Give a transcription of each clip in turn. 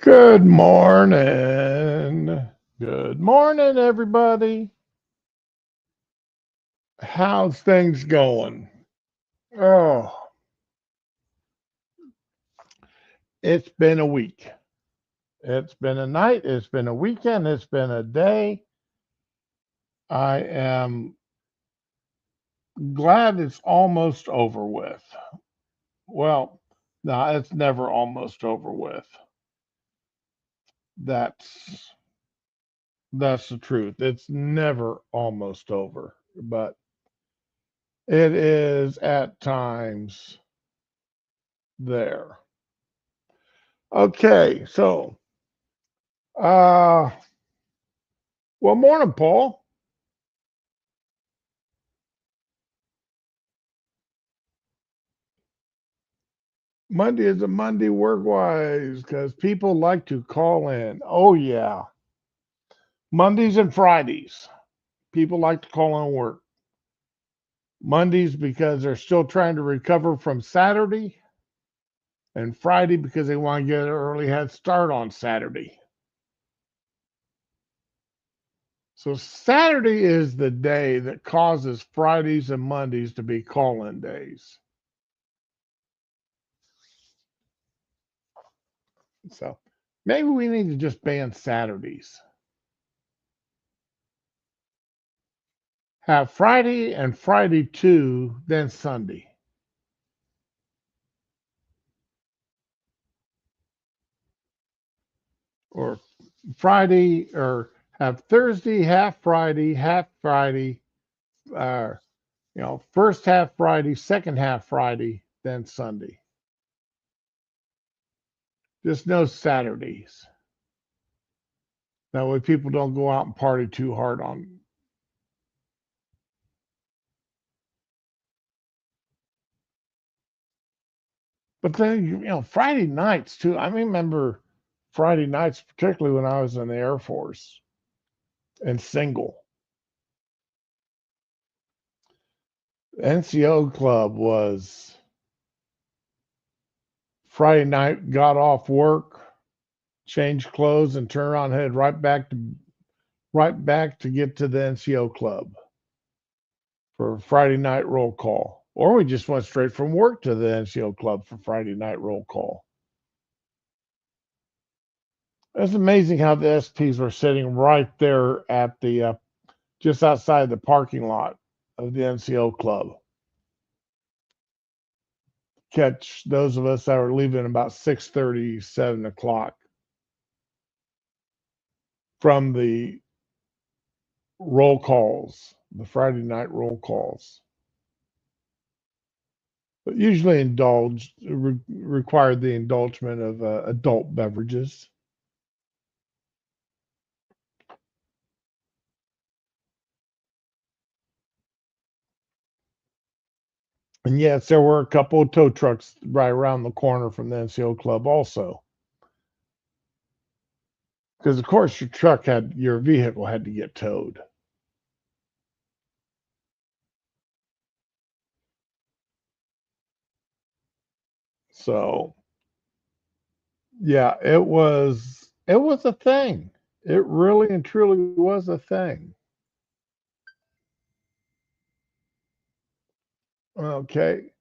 Good morning. Good morning, everybody. How's things going? Oh, it's been a week. It's been a night. It's been a weekend. It's been a day. I am glad it's almost over with. Well, no, it's never almost over with. That's that's the truth. It's never almost over, but it is at times there. Okay, so uh well, morning, Paul. Monday is a Monday work wise because people like to call in. Oh yeah. Mondays and Fridays. People like to call in work. Mondays because they're still trying to recover from Saturday, and Friday because they want to get an early head start on Saturday. So Saturday is the day that causes Fridays and Mondays to be call-in days. So maybe we need to just ban Saturdays. Have Friday and Friday 2, then Sunday. Or Friday, or have Thursday, half Friday, uh, first half Friday, second half Friday, then Sunday. Just no Saturdays. That way people don't go out and party too hard on. But then, Friday nights too. I remember Friday nights, particularly when I was in the Air Force and single. NCO club was Friday night, got off work, changed clothes, and turned around and headed right back to get to the NCO club for Friday night roll call. Or we just went straight from work to the NCO club for Friday night roll call. It's amazing how the SPs were sitting right there at the just outside the parking lot of the NCO club. Catch those of us that were leaving about 6:30, 7 o'clock from the roll calls, the Friday night roll calls. But usually required the indulgence of adult beverages. And yes, there were a couple of tow trucks right around the corner from the NCO club also. Because of course your vehicle had to get towed. So yeah, it was a thing. It really and truly was a thing. Okay.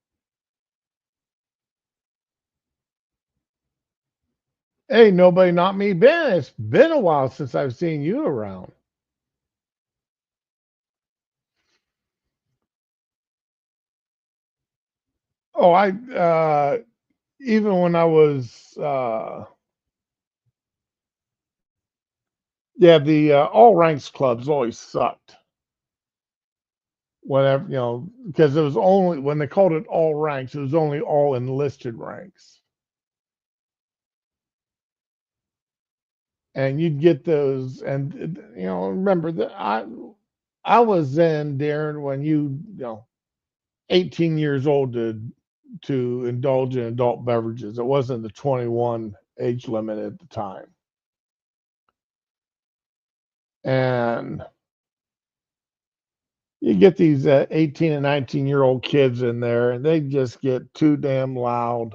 Hey, nobody, not me, Ben. It's been a while since I've seen you around. Oh, I even when I was yeah, the all ranks clubs always sucked. Whenever, because it was only when they called it all ranks, it was only all enlisted ranks. And you'd get those, and remember that I was in, Darren, when 18 years old to indulge in adult beverages. It wasn't the 21 age limit at the time. And you get these 18 and 19-year-old kids in there, and they just get too damn loud.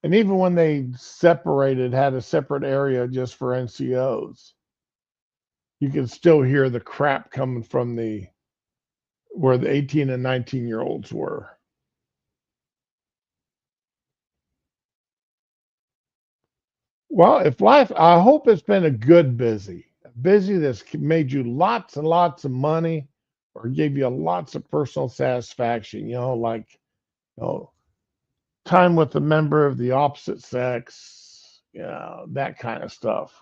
And even when they separated, had a separate area just for NCOs, you can still hear the crap coming from the where the 18 and 19-year-olds were. Well, if life, I hope it's been a good busy that's made you lots and lots of money or gave you lots of personal satisfaction, like, time with a member of the opposite sex, that kind of stuff.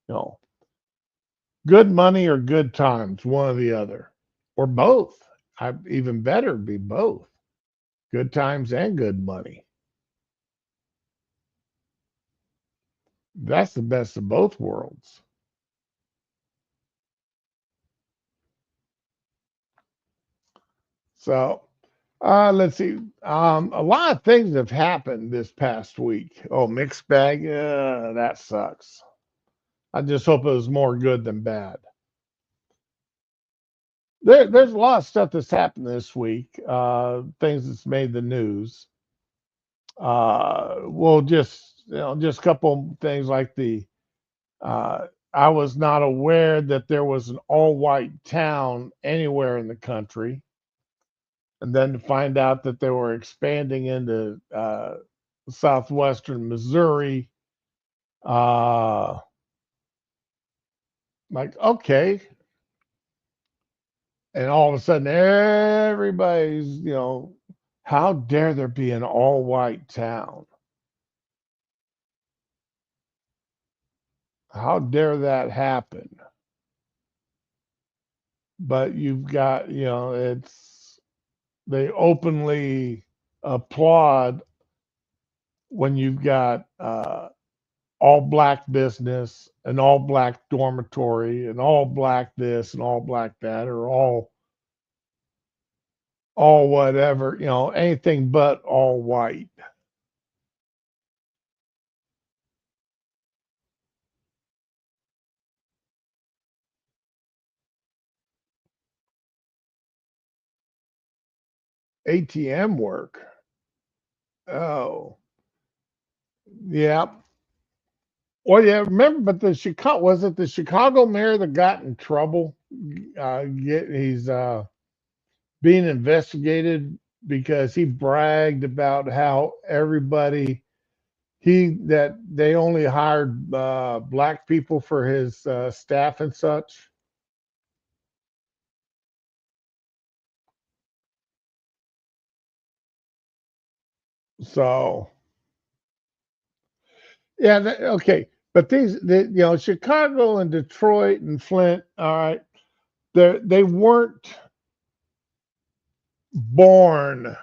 You know, good money or good times, one or the other, or both. Even better be both good times and good money. That's the best of both worlds. So, let's see. A lot of things have happened this past week. Oh, mixed bag. That sucks. I just hope it was more good than bad. There's a lot of stuff that's happened this week. Things that's made the news. Well, just a couple things like the. I was not aware that there was an all-white town anywhere in the country, and then to find out that they were expanding into southwestern Missouri. Uh, like, okay, and all of a sudden everybody's, how dare there be an all-white town? How dare that happen? But you've got, it's they openly applaud when you've got all black business, an all black dormitory, and all black this and all black that, or all whatever, anything but all white. ATM work. Oh, yeah. Well, yeah. Remember, but the Chicago mayor that got in trouble? He's being investigated because he bragged about how everybody that they only hired black people for his staff and such. So yeah, okay. But Chicago and Detroit and Flint, all right, they weren't born,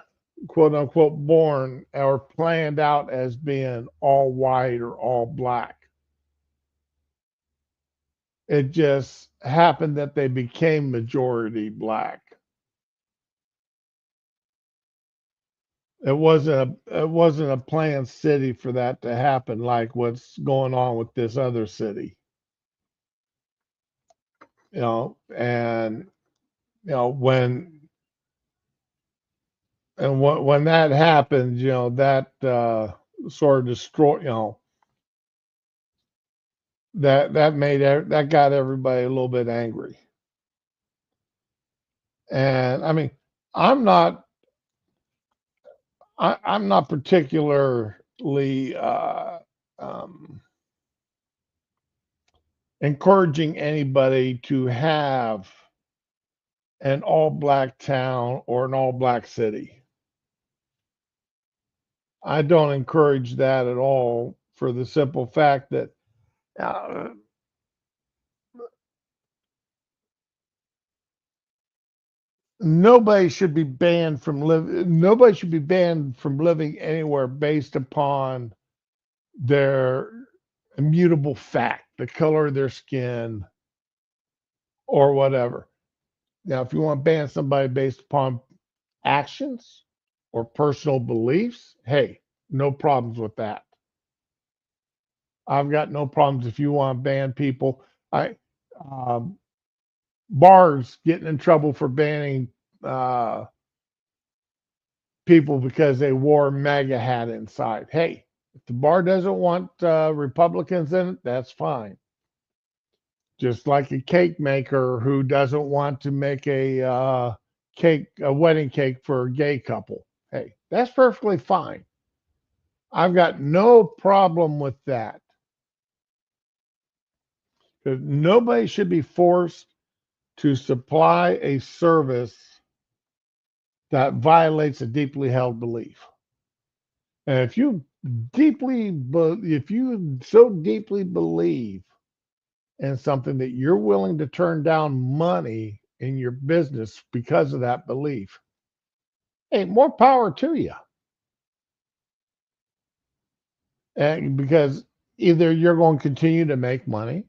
quote unquote, born or planned out as being all white or all black. It just happened that they became majority black. It wasn't a planned city for that to happen, like what's going on with this other city. And when when that happens, that sort of destroy, that got everybody a little bit angry. And I mean, I'm not I'm not particularly um, encouraging anybody to have an all black town or an all black city. I don't encourage that at all for the simple fact that uh, nobody should be banned from living anywhere based upon their immutable fact, the color of their skin or whatever. Now, if you want to ban somebody based upon actions or personal beliefs, hey, no problems with that. I've got no problems if you want to ban people. I um, Bars getting in trouble for banning uh, people because they wore MAGA hat inside. Hey, If the bar doesn't want Republicans in it, that's fine. Just like a cake maker who doesn't want to make a wedding cake for a gay couple. Hey, that's perfectly fine. I've got no problem with that. 'Cause nobody should be forced to supply a service that violates a deeply held belief. And if you so deeply believe in something that you're willing to turn down money in your business because of that belief, hey, more power to you. And because either you're going to continue to make money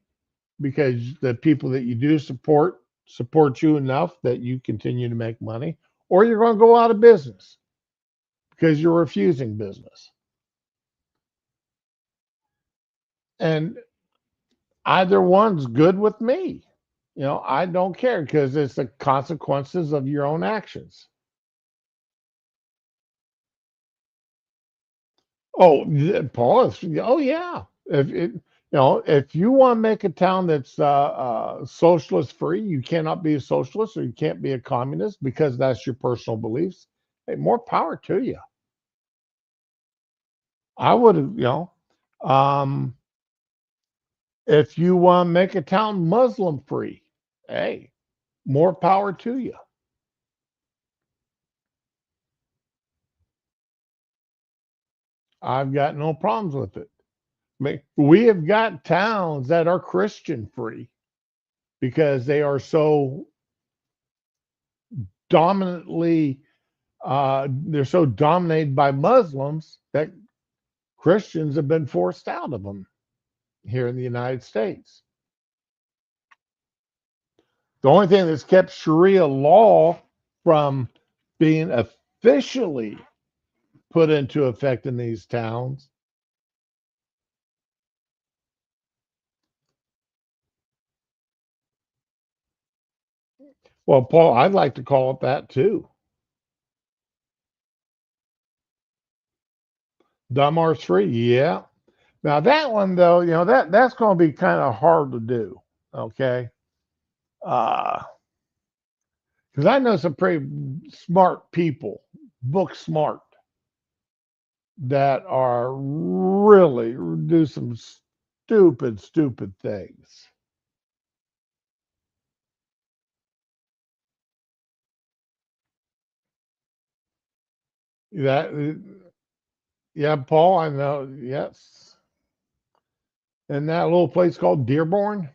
because the people that you do support you enough that you continue to make money, or you're going to go out of business because you're refusing business. And either one's good with me. I don't care because it's the consequences of your own actions. Oh, Paul, oh yeah. If you want to make a town that's socialist free, you cannot be a socialist or you can't be a communist because that's your personal beliefs. Hey, more power to you. I would have, um, if you want to make a town Muslim free, hey, more power to you. I've got no problems with it. We have got towns that are Christian free because they are so dominantly they're so dominated by Muslims that Christians have been forced out of them here in the United States. The only thing that's kept Sharia law from being officially put into effect in these towns. Well, Paul, I'd like to call it that too. Dumb or free, yeah. Now that one though, that's going to be kind of hard to do. Okay, because I know some pretty smart people, book smart, that are really do some stupid things. That, yeah, Paul, I know. Yes, in that little place called Dearborn.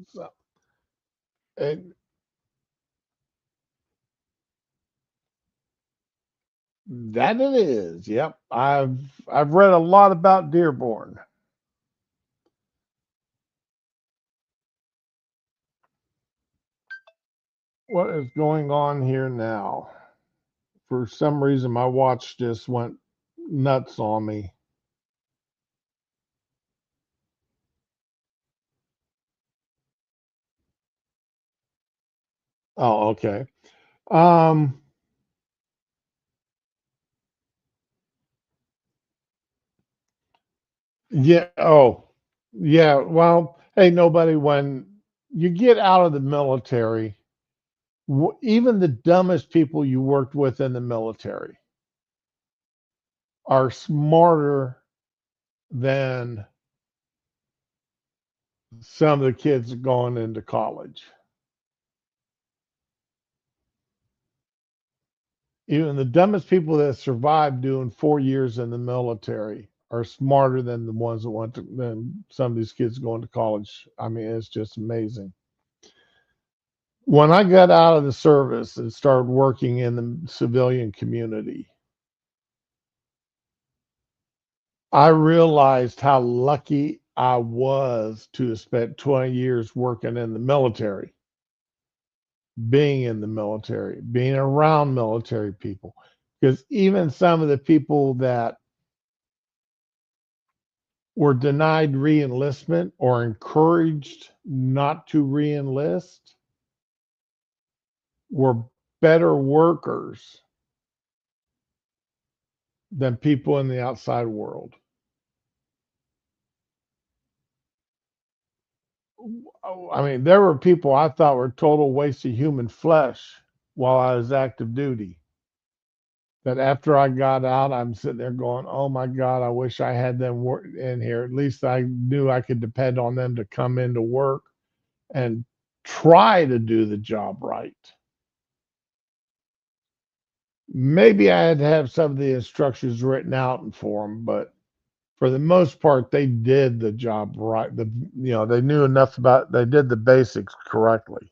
So, and that it is. Yep, I've read a lot about Dearborn. What is going on here now? For some reason, my watch just went nuts on me. Oh, okay. Um, yeah. Oh, yeah. Well, hey, nobody. When you get out of the military, even the dumbest people you worked with in the military are smarter than some of the kids going into college. Even the dumbest people that survived doing 4 years in the military are smarter than the ones that went to than some of these kids going to college. I mean, it's just amazing. When I got out of the service and started working in the civilian community, I realized how lucky I was to have spent 20 years working in the military, being in the military, being around military people. Because even some of the people that were denied reenlistment or encouraged not to reenlist were better workers than people in the outside world. I mean, there were people I thought were total waste of human flesh while I was active duty. That after I got out, I'm sitting there going, "Oh my God, I wish I had them in here. At least I knew I could depend on them to come into work and try to do the job right." Maybe I had to have some of the instructions written out for them, but for the most part, they did the job right. They knew enough about. They did the basics correctly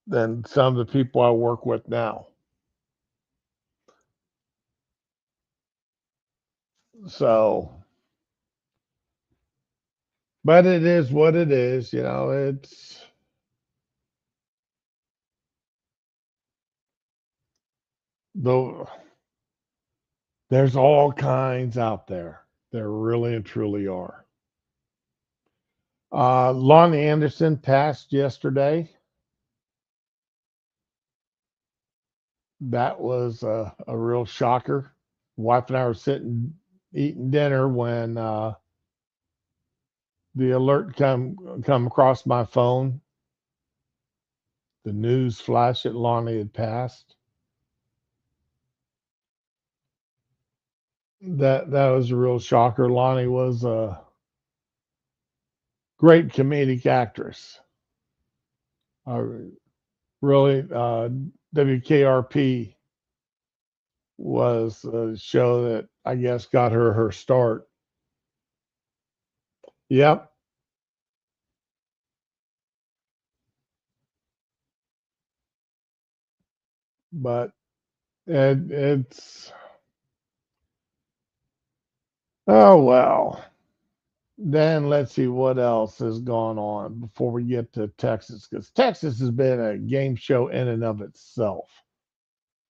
than some of the people I work with now. So, but it is what it is. Though there's all kinds out there. There really and truly are. Lonnie Anderson passed yesterday. That was a real shocker. Wife and I were sitting eating dinner when the alert come across my phone. The news flash that Lonnie had passed. That was a real shocker. Lonnie was a great comedic actress. Uh, really, WKRP was a show that I guess got her start. Yep, but it's oh well. Then let's see what else has gone on before we get to Texas, because Texas has been a game show in and of itself.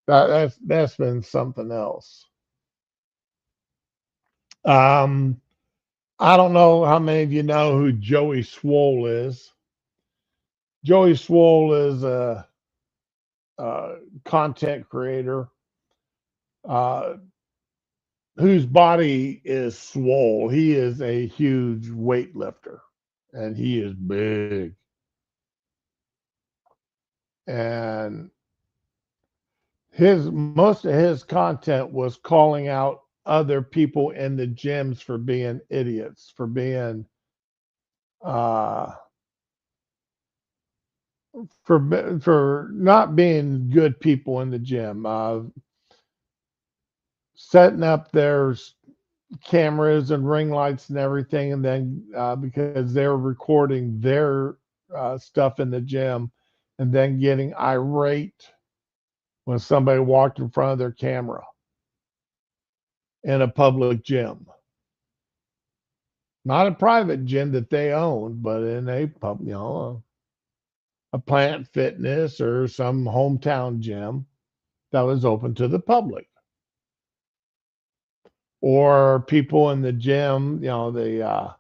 That's been something else. Um, I don't know how many of you know who Joey Swoll is. Joey Swoll is a content creator uh, whose body is swole. He is a huge weightlifter, and he is big. And his most of his content was calling out other people in the gyms for being idiots, uh, for not being good people in the gym, setting up their cameras and ring lights and everything, and then because they're recording their stuff in the gym, and then getting irate when somebody walked in front of their camera in a public gym, not a private gym that they own, but in a pub, a Planet Fitness or some hometown gym that was open to the public. Or people in the gym, uh,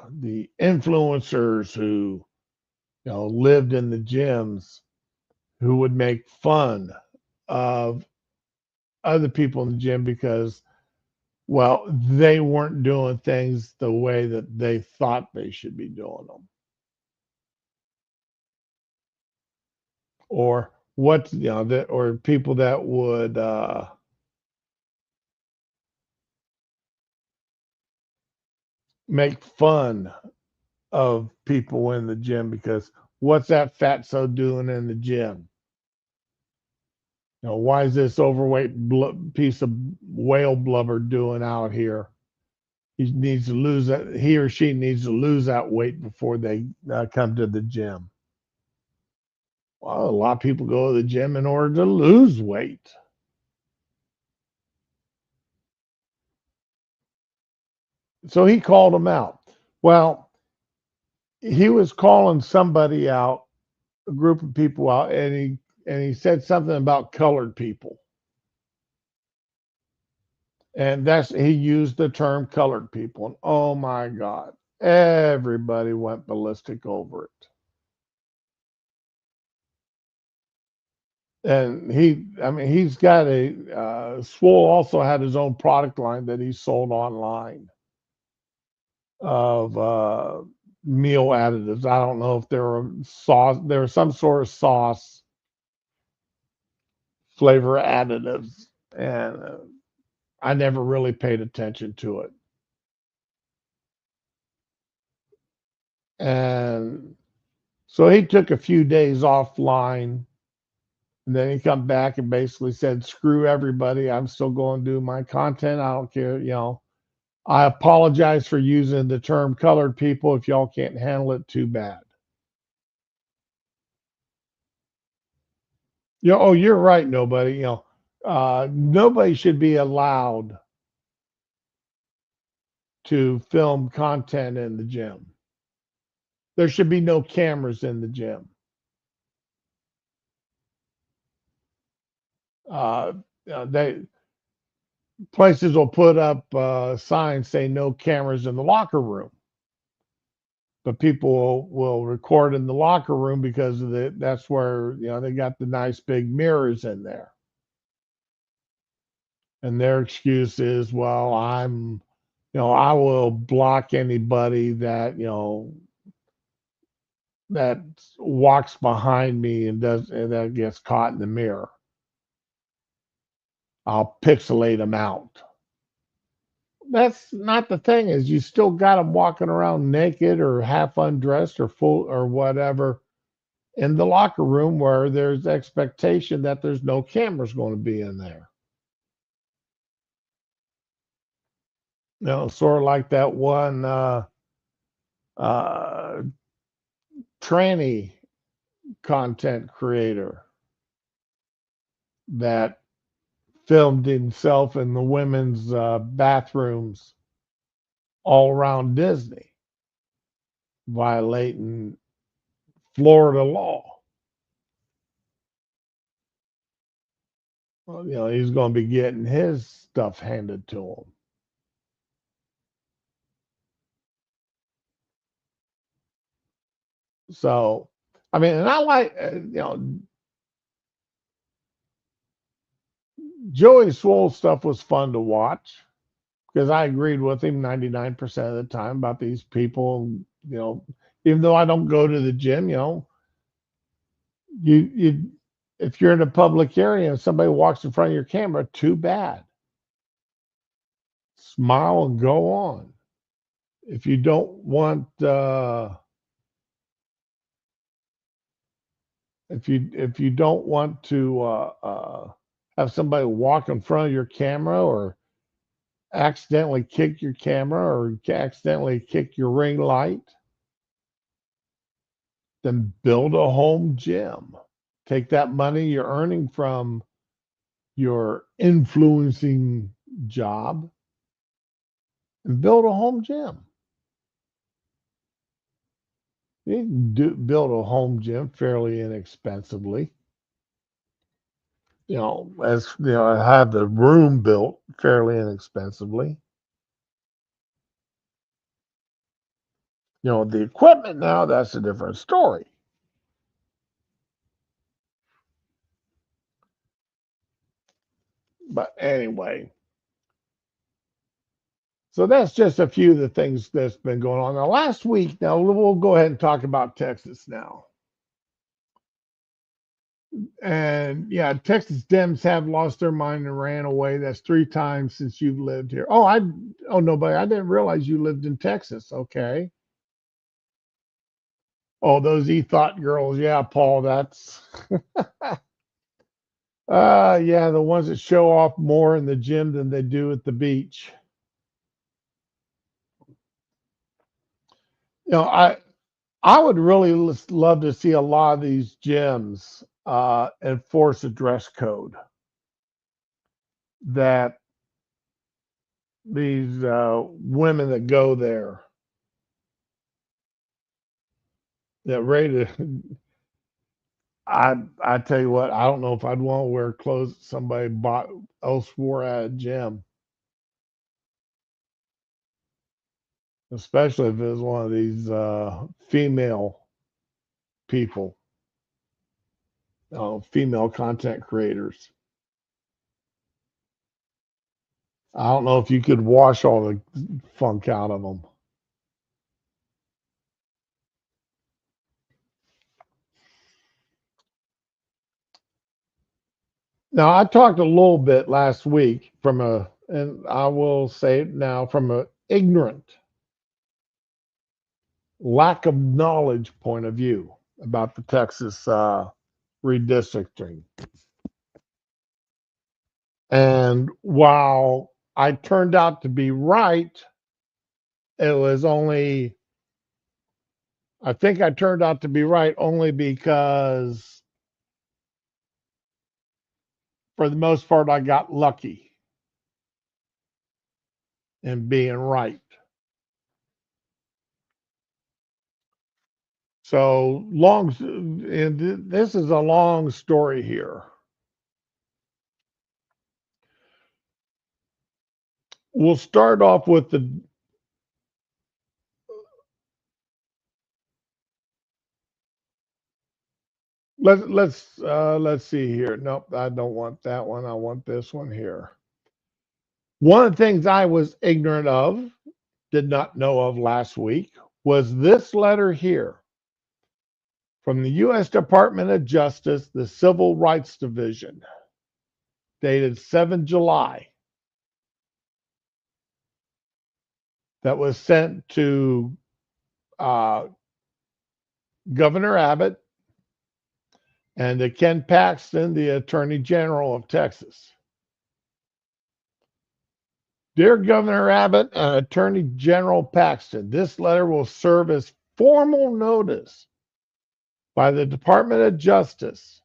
the influencers who lived in the gyms, who would make fun of other people in the gym because, well, they weren't doing things the way that they thought they should be doing them. Or or people that would make fun of people in the gym because what's that fatso doing in the gym? Why is this overweight piece of whale blubber doing out here? He or she needs to lose that weight before they come to the gym. Well, a lot of people go to the gym in order to lose weight. So he called them out. Well, he was calling somebody out, a group of people out, and he said something about colored people, and that's he used the term colored people, and oh my God, everybody went ballistic over it. And I mean, he's got Swole also had his own product line that he sold online of meal additives. I don't know if there were sauce, there was some sort of sauce flavor additives, and I never really paid attention to it. And so he took a few days offline, and then he come back and basically said, "Screw everybody! I'm still going to do my content. I don't care, you know." I apologize for using the term colored people. If y'all can't handle it, too bad. Oh, you're right. Nobody, nobody should be allowed to film content in the gym. There should be no cameras in the gym. Uh, they places will put up signs saying no cameras in the locker room, but people will record in the locker room because that's where they got the nice big mirrors in there. And their excuse is, well, I will block anybody that walks behind me and that gets caught in the mirror. I'll pixelate them out. That's not the thing. Is you still got them walking around naked or half undressed or full or whatever in the locker room where there's expectation that there's no cameras going to be in there. Sort of like that one uh, tranny content creator that filmed himself in the women's bathrooms all around Disney, violating Florida law. Well, he's going to be getting his stuff handed to him. So, I mean, and I like, Joey Swole's stuff was fun to watch because I agreed with him 99% of the time about these people. You know, even though I don't go to the gym, you if you're in a public area and somebody walks in front of your camera, too bad. Smile and go on. If you don't want if you don't want to have somebody walk in front of your camera or accidentally kick your camera or accidentally kick your ring light, then build a home gym. Take that money you're earning from your influencing job and build a home gym. You can build a home gym fairly inexpensively. Have the room built fairly inexpensively. The equipment now, that's a different story. But anyway, so that's just a few of the things that's been going on. Now, last week, now we'll go ahead and talk about Texas now. And yeah, Texas Dems have lost their mind and ran away. That's 3 times since you've lived here. Oh, nobody, I didn't realize you lived in Texas. Okay. Oh, those e-thought girls. Yeah, Paul, that's yeah, the ones that show off more in the gym than they do at the beach. I would really love to see a lot of these gyms enforce a dress code that these women that go there that rated I tell you what, I don't know if I'd want to wear clothes that somebody bought else wore at a gym, especially if it was one of these female people, female content creators. I don't know if you could wash all the funk out of them. Now, I talked a little bit last week and I will say it now, from a ignorant, lack of knowledge point of view about the Texas redistricting. And while I turned out to be right, it was only, I think I turned out to be right only because, for the most part, I got lucky in being right. So and this is a long story here. We'll start off with the let's see here. Nope, I don't want that one. I want this one here. One of the things I was ignorant of, did not know of last week, was this letter here from the U.S. Department of Justice, the Civil Rights Division, dated 7 July, that was sent to uh, Governor Abbott and to Ken Paxton, the Attorney General of Texas. Dear Governor Abbott and Attorney General Paxton, this letter will serve as formal notice by the Department of Justice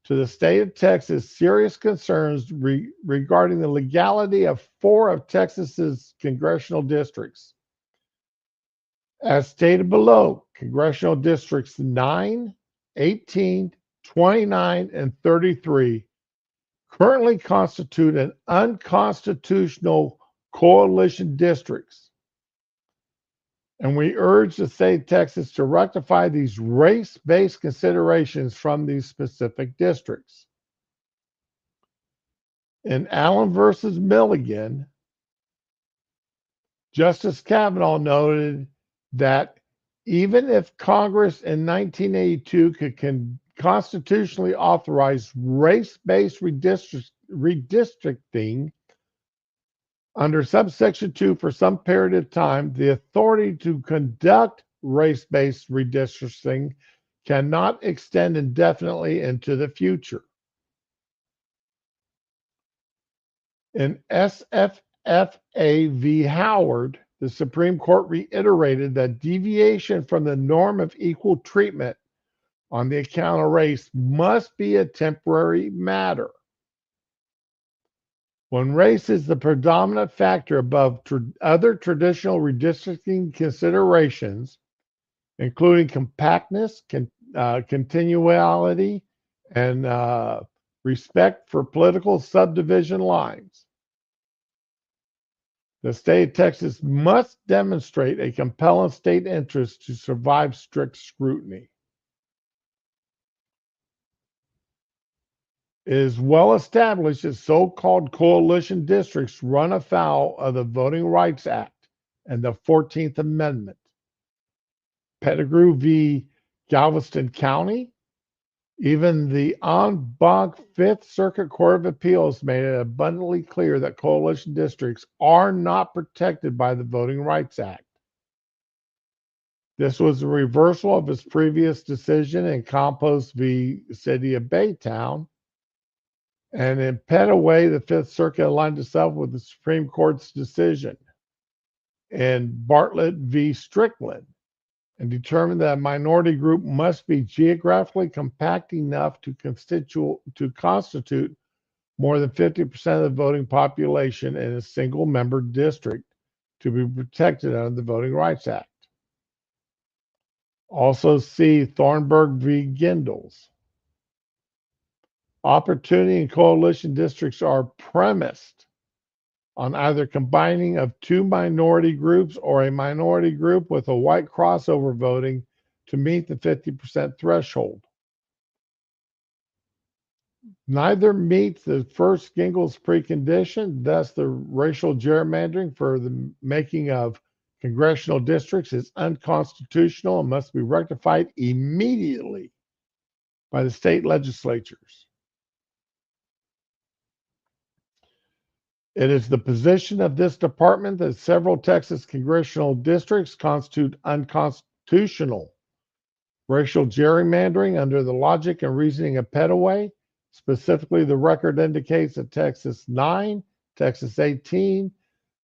to the state of Texas serious concerns regarding the legality of 4 of Texas's congressional districts. As stated below, congressional districts 9, 18, 29, and 33 currently constitute an unconstitutional coalition districts. And we urge the state of Texas to rectify these race-based considerations from these specific districts. In Allen versus Milligan, Justice Kavanaugh noted that even if Congress in 1982 could constitutionally authorize race-based redistricting under subsection 2 for some period of time, the authority to conduct race-based redistricting cannot extend indefinitely into the future. In SFFA v. Howard, the Supreme Court reiterated that deviation from the norm of equal treatment on the account of race must be a temporary matter. When race is the predominant factor above other traditional redistricting considerations, including compactness, continuality, and respect for political subdivision lines, the state of Texas must demonstrate a compelling state interest to survive strict scrutiny. It is well established that so-called coalition districts run afoul of the Voting Rights Act and the 14th Amendment. Pettigrew v. Galveston County, even the en banc Fifth Circuit Court of Appeals made it abundantly clear that coalition districts are not protected by the Voting Rights Act. This was a reversal of his previous decision in Campos v. City of Baytown. And in Petaway, the Fifth Circuit aligned itself with the Supreme Court's decision in Bartlett v. Strickland and determined that a minority group must be geographically compact enough to constitute more than 50% of the voting population in a single-member district to be protected under the Voting Rights Act. Also see Thornburg v. Gindels. Opportunity and coalition districts are premised on either combining of two minority groups or a minority group with a white crossover voting to meet the 50% threshold. Neither meets the first Gingell's precondition, thus the racial gerrymandering for the making of congressional districts is unconstitutional and must be rectified immediately by the state legislatures. It is the position of this department that several Texas congressional districts constitute unconstitutional racial gerrymandering under the logic and reasoning of Pettaway. Specifically, the record indicates that Texas 9, Texas 18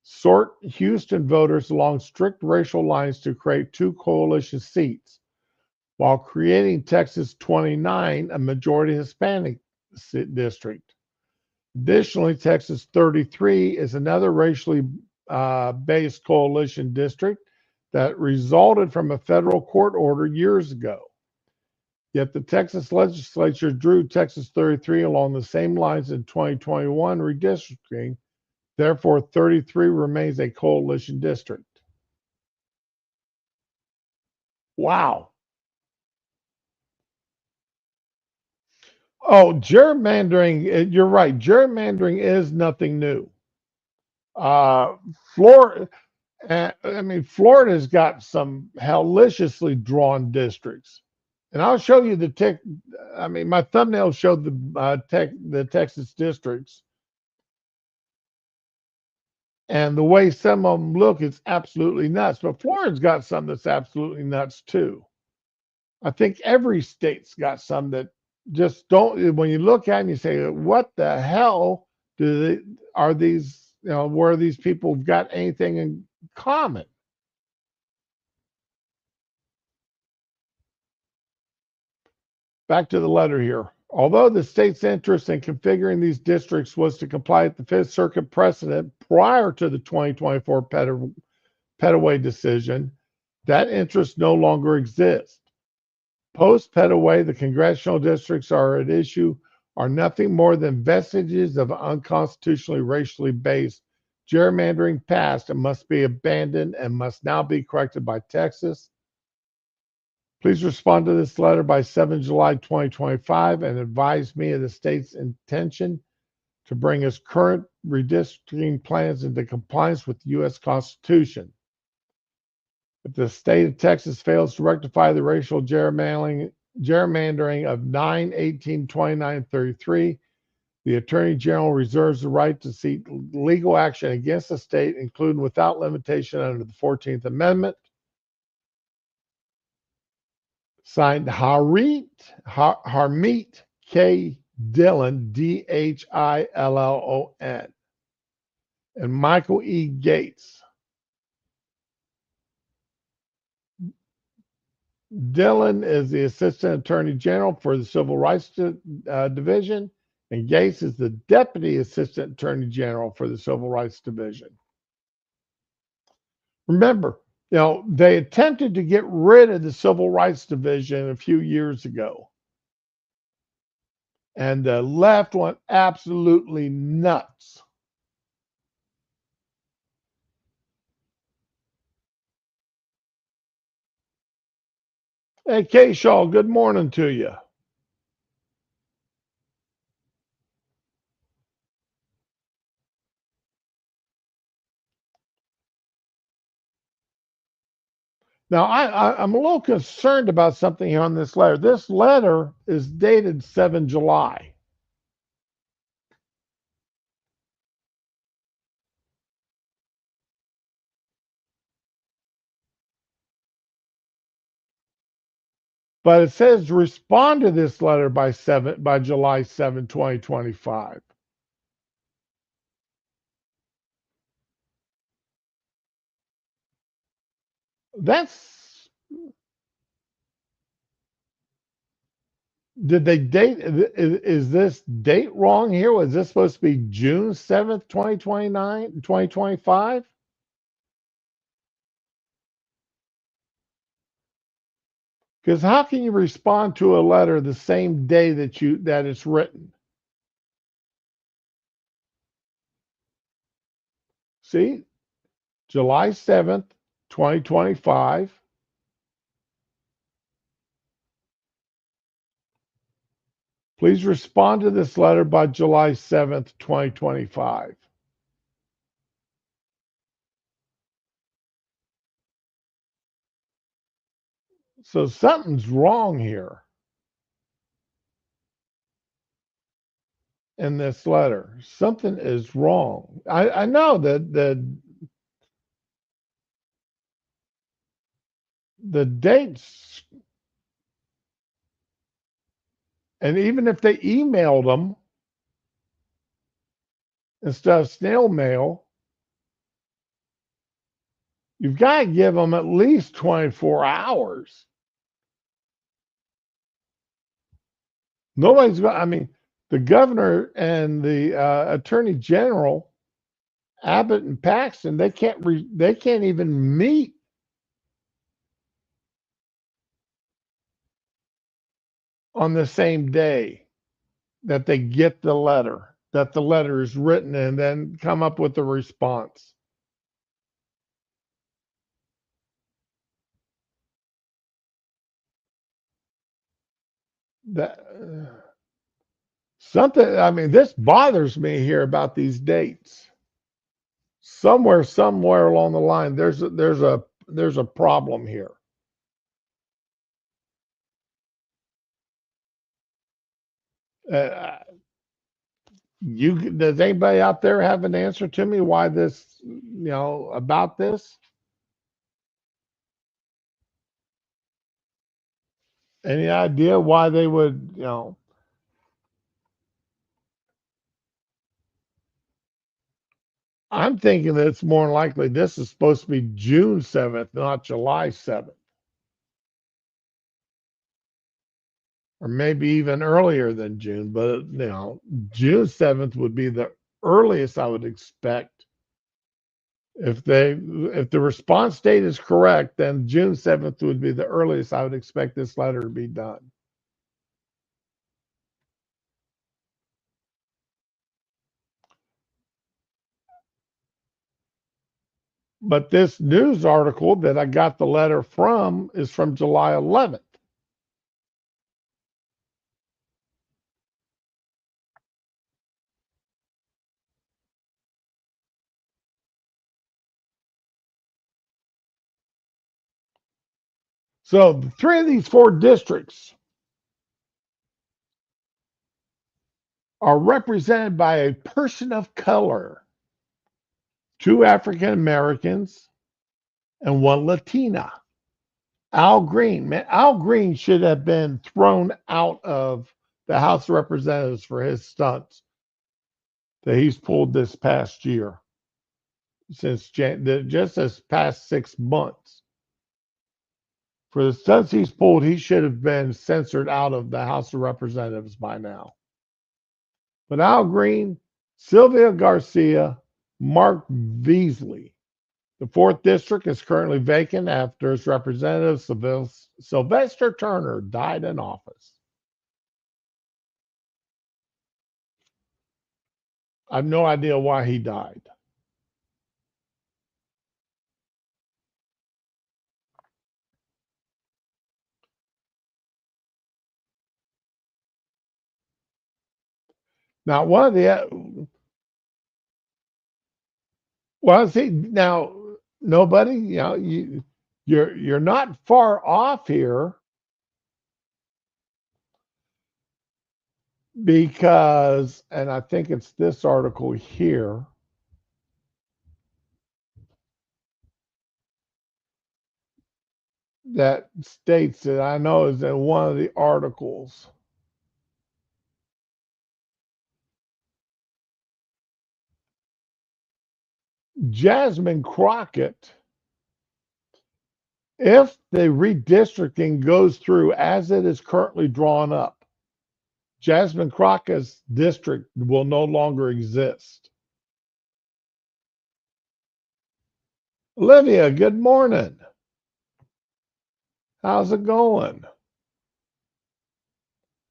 sort Houston voters along strict racial lines to create two coalition seats, while creating Texas 29 a majority Hispanic district. Additionally, Texas 33 is another racially based coalition district that resulted from a federal court order years ago. Yet the Texas legislature drew Texas 33 along the same lines in 2021 redistricting. Therefore, 33 remains a coalition district. Wow. Oh, gerrymandering, you're right. Gerrymandering is nothing new. Florida, Florida's got some helliciously drawn districts. And I'll show you my thumbnail showed the Texas districts. And the way some of them look, it's absolutely nuts. But Florida's got some that's absolutely nuts too. I think every state's got some that just don't. When you look at them, you say, "What the hell are these? Where these people got anything in common?" Back to the letter here. Although the state's interest in configuring these districts was to comply with the Fifth Circuit precedent prior to the 2024 Pettaway decision, that interest no longer exists. Post Pettaway, the congressional districts are at issue are nothing more than vestiges of unconstitutionally racially based gerrymandering past and must be abandoned and must now be corrected by Texas. Please respond to this letter by 7 July 2025 and advise me of the state's intention to bring its current redistricting plans into compliance with the U.S. Constitution. If the state of Texas fails to rectify the racial gerrymandering of 9, 18, 29, and 33, the Attorney General reserves the right to seek legal action against the state, including without limitation under the 14th Amendment. Signed, Harmeet K. Dillon, Dhillon, and Michael E. Gates. Dillon is the Assistant Attorney General for the Civil Rights Division, and Gates is the Deputy Assistant Attorney General for the Civil Rights Division. Remember, they attempted to get rid of the Civil Rights Division a few years ago. And the left went absolutely nuts. Hey, K-Shaw, good morning to you. Now, I'm a little concerned about something here on this letter. This letter is dated 7 July. But it says respond to this letter by July 7, 2025. Did they date? Is this date wrong here? Was this supposed to be June 7th, 2025? Because how can you respond to a letter the same day that it's written? See, July 7th, 2025. Please respond to this letter by July 7th, 2025. So something's wrong here in this letter. Something is wrong. I know that the dates, and even if they emailed them instead of snail mail, you've got to give them at least 24 hours. Nobody's going. I mean, the governor and the attorney general, Abbott and Paxton, they can't even meet on the same day that they get the letter, that the letter is written, and then come up with a response. That something. I mean, this bothers me here about these dates. Somewhere along the line, there's a problem here. Uh, does anybody out there have an answer to me why this, about this? Any idea why they would, I'm thinking that it's more likely this is supposed to be June 7th, not July 7th, or maybe even earlier than June. But, June 7th would be the earliest I would expect. If the response date is correct, then June 7th would be the earliest I would expect this letter to be done. But this news article that I got the letter from is from July 11th. So three of these four districts are represented by a person of color, two African Americans, and one Latina. Al Green, man, Al Green should have been thrown out of the House of Representatives for his stunts that he's pulled this past year, since just this past 6 months. For the stunts he's pulled, he should have been censored out of the House of Representatives by now. But Al Green, Sylvia Garcia, Mark Beasley. The 4th district is currently vacant after its representative Sylvester Turner died in office. I have no idea why he died. Now, one of the well, see, now nobody, you're not far off here, because, and I think it's this article here, that states that I know is in one of the articles. Jasmine Crockett, if the redistricting goes through as it is currently drawn up, Jasmine Crockett's district will no longer exist. Olivia, good morning. How's it going?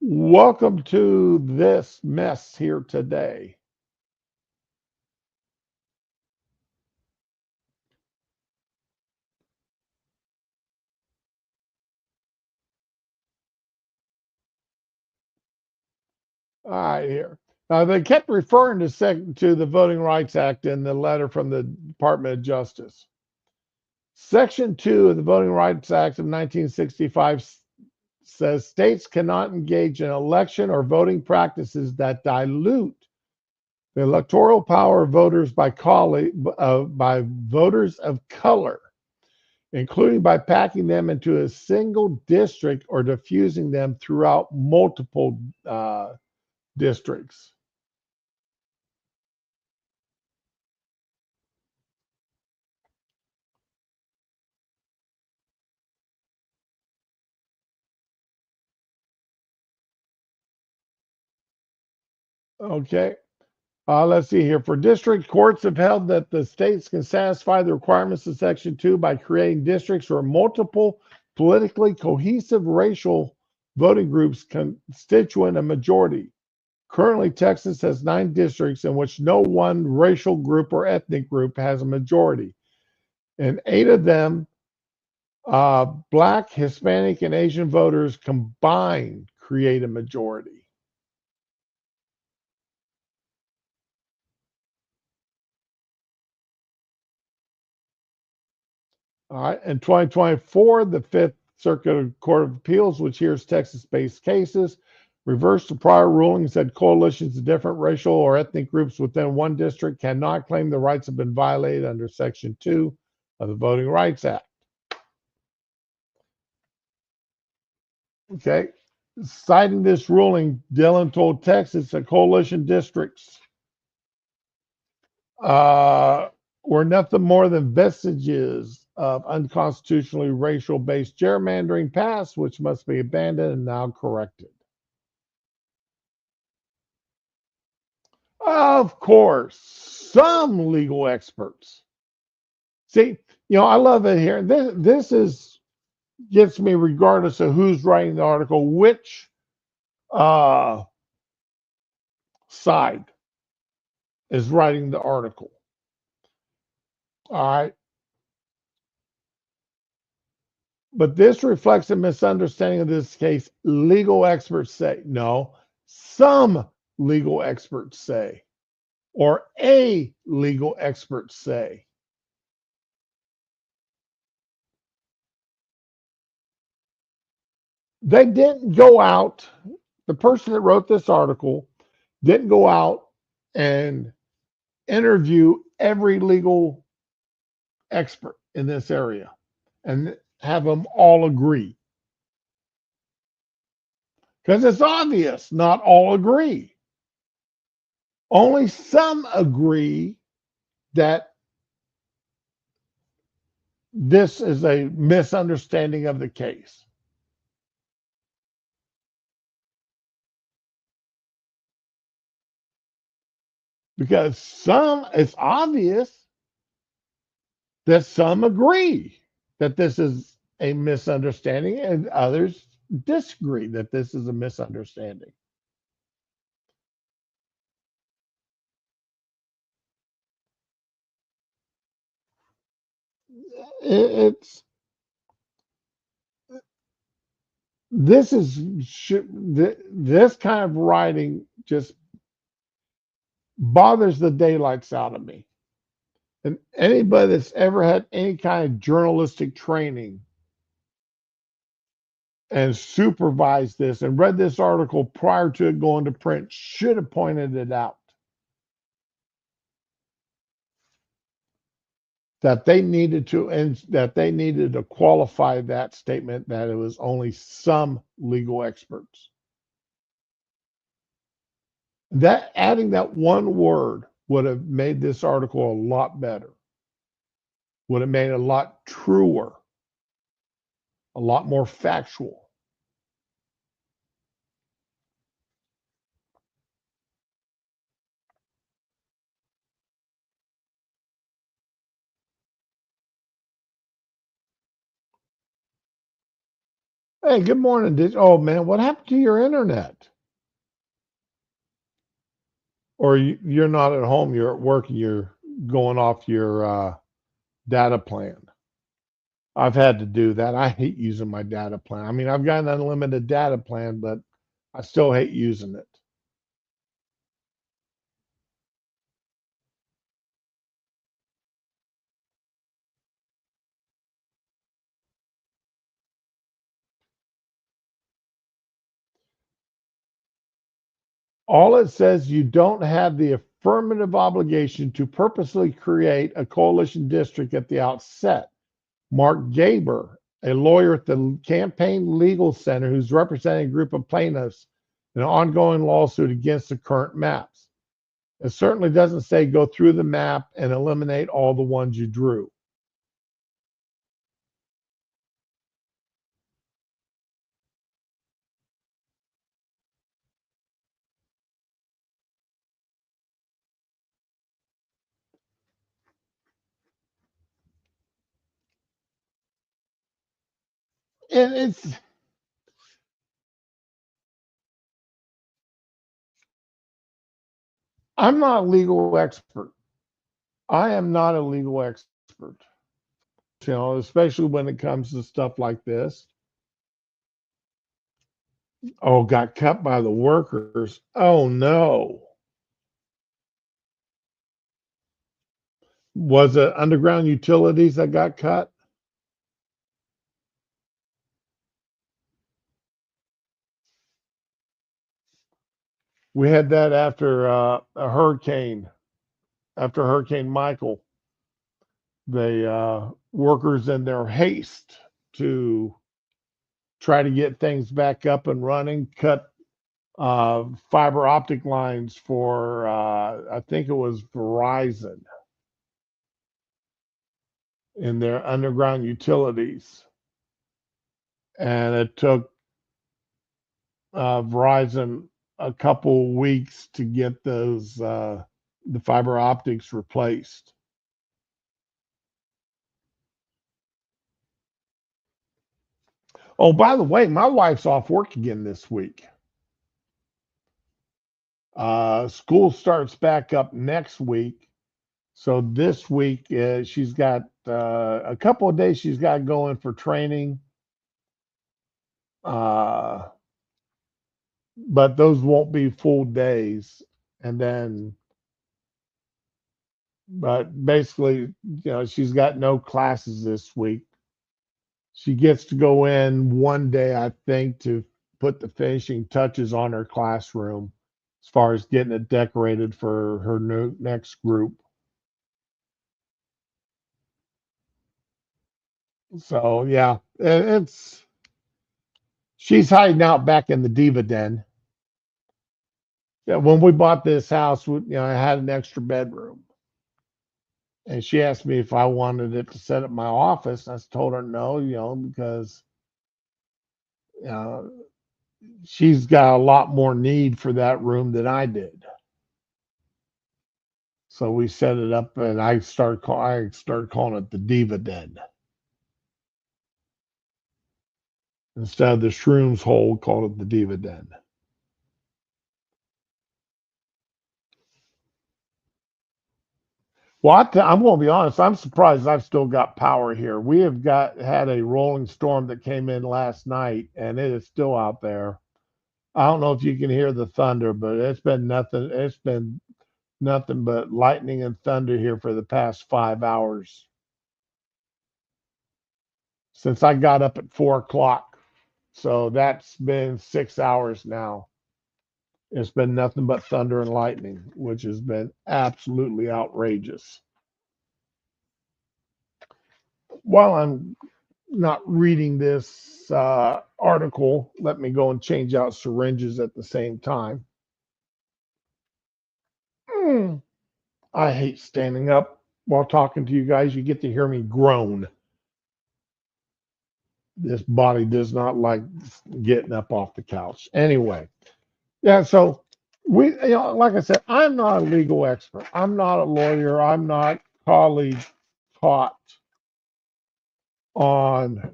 Welcome to this mess here today. All right, here. They kept referring to the Voting Rights Act in the letter from the Department of Justice. Section 2 of the Voting Rights Act of 1965 says states cannot engage in election or voting practices that dilute the electoral power of voters by voters of color, including by packing them into a single district or diffusing them throughout multiple districts. Okay. Let's see here. For district courts have held that the states can satisfy the requirements of Section 2 by creating districts where multiple politically cohesive racial voting groups constituent a majority. Currently, Texas has 9 districts in which no one racial group or ethnic group has a majority. In 8 of them, Black, Hispanic, and Asian voters combined create a majority. All right. In 2024, the Fifth Circuit Court of Appeals, which hears Texas-based cases, reversed the prior ruling, said coalitions of different racial or ethnic groups within one district cannot claim the rights have been violated under Section 2 of the Voting Rights Act. Okay. Citing this ruling, Dillon told Texas that coalition districts were nothing more than vestiges of unconstitutionally racial-based gerrymandering past, which must be abandoned and now corrected. Of course, some legal experts. See, I love it here. This is gets me regardless of who's writing the article, which side is writing the article. All right. But this reflects a misunderstanding of this case. Legal experts say, no, some legal experts say, or a legal expert say. They didn't go out, the person that wrote this article didn't go out and interview every legal expert in this area and have them all agree. Because it's obvious not all agree. Only some agree that this is a misunderstanding of the case. Because it's obvious that some agree that this is a misunderstanding and others disagree that this is a misunderstanding. It's this kind of writing just bothers the daylights out of me. And anybody that's ever had any kind of journalistic training and supervised this and read this article prior to it going to print should have pointed it out. That they needed to qualify that statement that it was only some legal experts. That adding that one word would have made this article a lot better. Would have made it a lot truer, a lot more factual. Hey, good morning. Oh man, what happened to your internet? Or you're not at home, you're at work, and you're going off your data plan. I've had to do that. I hate using my data plan. I mean, I've got an unlimited data plan, but I still hate using it. All it says, you don't have the affirmative obligation to purposely create a coalition district at the outset. Mark Gaber, a lawyer at the Campaign Legal Center who's representing a group of plaintiffs in an ongoing lawsuit against the current maps. It certainly doesn't say go through the map and eliminate all the ones you drew. And I'm not a legal expert. I am not a legal expert, especially when it comes to stuff like this. Oh, got cut by the workers. Oh no. Was it underground utilities that got cut? We had that after a hurricane, after Hurricane Michael. The workers, in their haste to try to get things back up and running, cut fiber optic lines for, I think it was Verizon, in their underground utilities. And it took Verizon a couple weeks to get those the fiber optics replaced. Oh, by the way, my wife's off work again this week. School starts back up next week. So this week, she's got a couple of days she's got going for training. Uh, but those won't be full days. And then, but basically, she's got no classes this week. She gets to go in one day, I think, to put the finishing touches on her classroom as far as getting it decorated for her next group. So yeah, it's she's hiding out back in the diva den. Yeah, when we bought this house, I had an extra bedroom, and she asked me if I wanted it to set up my office. I told her no, because uh, she's got a lot more need for that room than I did. So we set it up, and I started calling it the diva den instead of the shrooms hole. Called it the diva den. Well, I'm going to be honest. I'm surprised I've still got power here. We have had a rolling storm that came in last night, and it is still out there. I don't know if you can hear the thunder, but it's been nothing. It's been nothing but lightning and thunder here for the past 5 hours since I got up at 4 o'clock. So that's been 6 hours now. It's been nothing but thunder and lightning, which has been absolutely outrageous. While I'm not reading this article, let me go and change out syringes at the same time. Mm, I hate standing up while talking to you guys. You get to hear me groan. This body does not like getting up off the couch. Anyway, yeah, so like I said, I'm not a legal expert. I'm not a lawyer. I'm not college taught on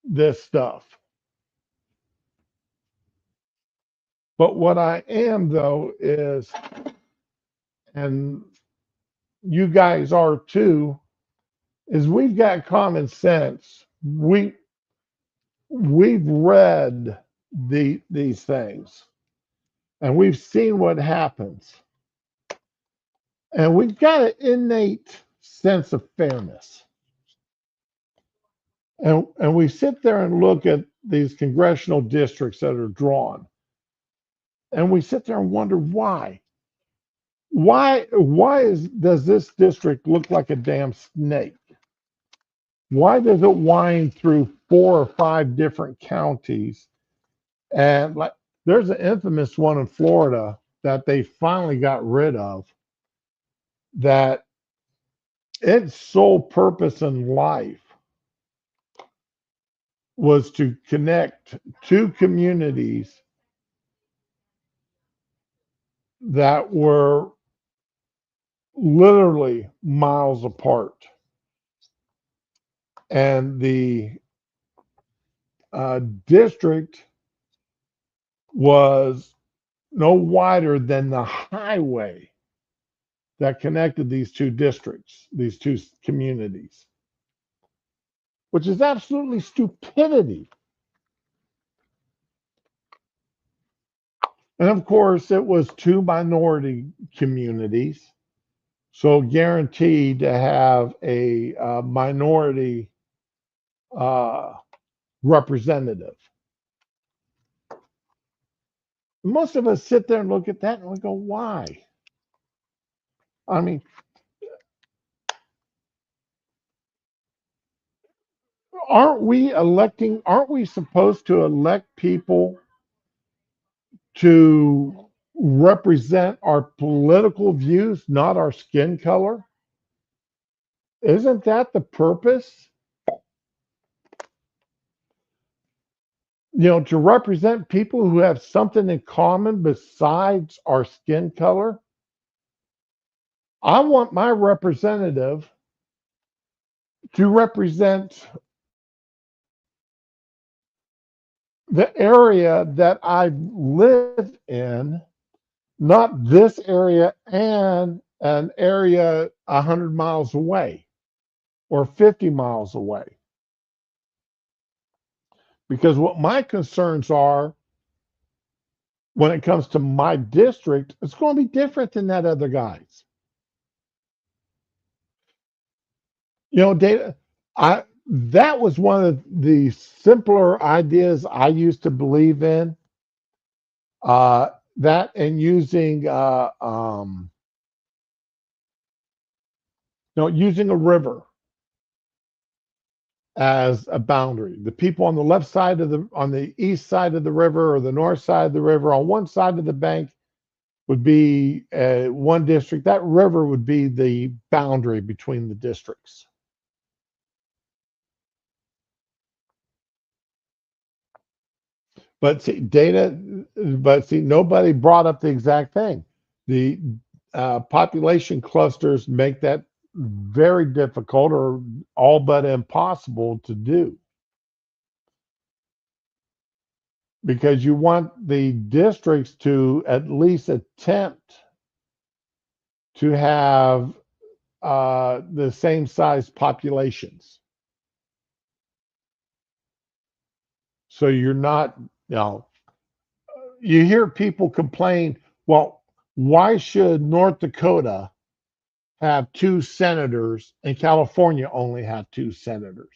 this stuff. But what I am, though, is, and you guys are too, is we've got common sense. We've read these things, and we've seen what happens, and we've got an innate sense of fairness. And we sit there and look at these congressional districts that are drawn, And we sit there and wonder why. Does this district look like a damn snake? Why does it wind through 4 or 5 different counties? And like there's an infamous one in Florida that they finally got rid of, that its sole purpose in life was to connect 2 communities that were literally miles apart. And the district was no wider than the highway that connected these 2 districts, these 2 communities, which is absolutely stupidity. And of course, it was 2 minority communities, so guaranteed to have a minority uh, representative. Most of us sit there and look at that and we go, why? I mean, aren't we supposed to elect people to represent our political views, not our skin color? Isn't that the purpose? To represent people who have something in common besides our skin color. I want my representative to represent the area that I live in, not this area and an area 100 miles away or 50 miles away. Because what my concerns are when it comes to my district, it's going to be different than that other guy's. Data, that was one of the simpler ideas I used to believe in. That and using using a river as a boundary. The people on the left side on the east side of the river or the north side of the river, on one side of the bank would be one district. That river would be the boundary between the districts. But see, nobody brought up the exact thing. The population clusters make that very difficult or all but impossible to do, because you want the districts to at least attempt to have the same size populations. So you're not, you hear people complain, well, why should North Dakota have 2 senators and California only have 2 senators?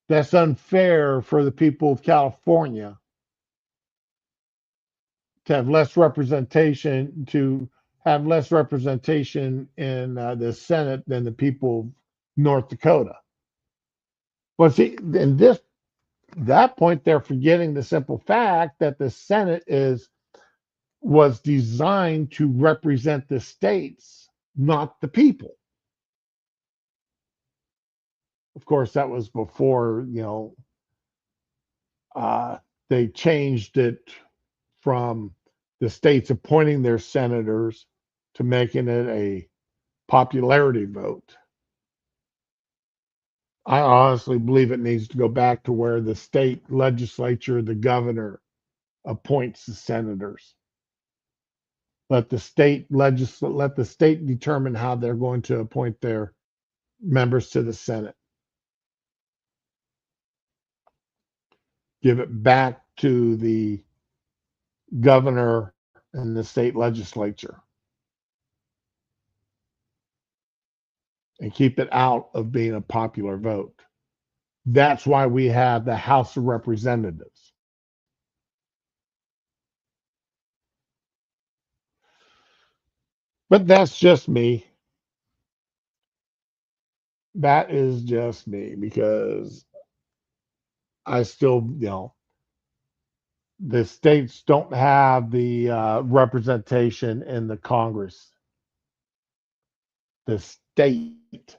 That's unfair for the people of California to have less representation, in the Senate than the people of North Dakota. Well, see, in that point, they're forgetting the simple fact that the Senate was designed to represent the states, not the people. Of course, that was before they changed it from the states appointing their senators to making it a popularity vote. I honestly believe it needs to go back to where the state legislature, the governor, appoints the senators. Let the state determine how they're going to appoint their members to the Senate. Give it back to the governor and the state legislature, and keep it out of being a popular vote. That's why we have the House of Representatives. But that's just me. That is just me because I still, the states don't have the representation in the Congress. The state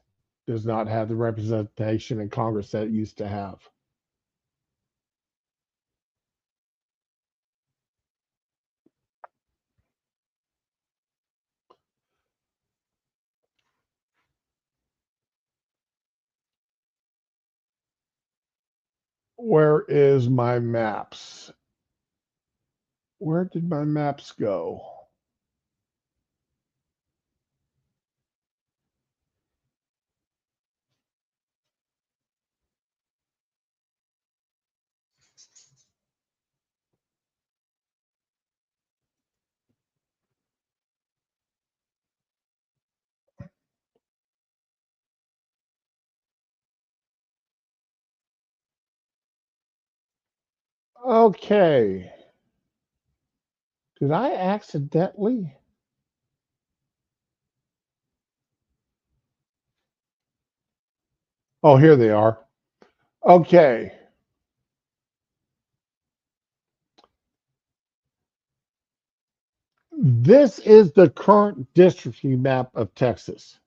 does not have the representation in Congress that it used to have. Where is my maps? Where did my maps go? Okay. Did I accidentally? Oh, here they are. Okay. This is the current districting map of Texas.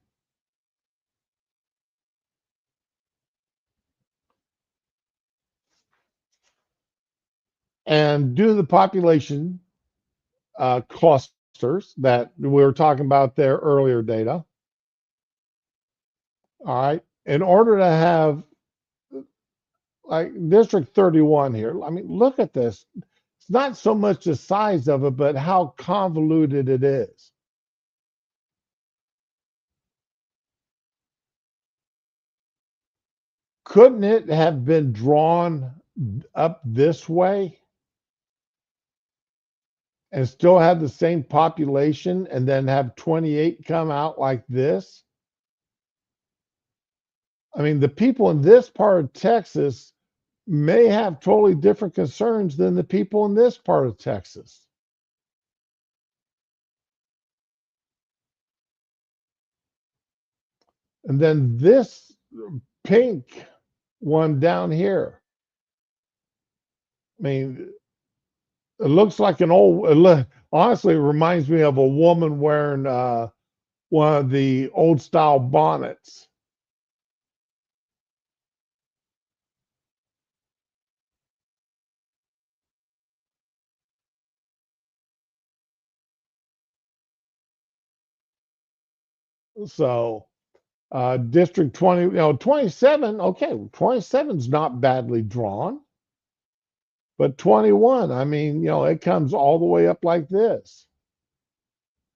And due to the population clusters that we were talking about there earlier, data, all right, in order to have like District 31 here, I mean, look at this. It's not so much the size of it, but how convoluted it is. Couldn't it have been drawn up this way and still have the same population and then have 28 come out like this? I mean, the people in this part of Texas may have totally different concerns than the people in this part of Texas. And then this pink one down here. I mean, it looks like an old, honestly, it reminds me of a woman wearing one of the old style bonnets. So, District 20, 27, okay, 27 is not badly drawn. But 21, I mean, it comes all the way up like this.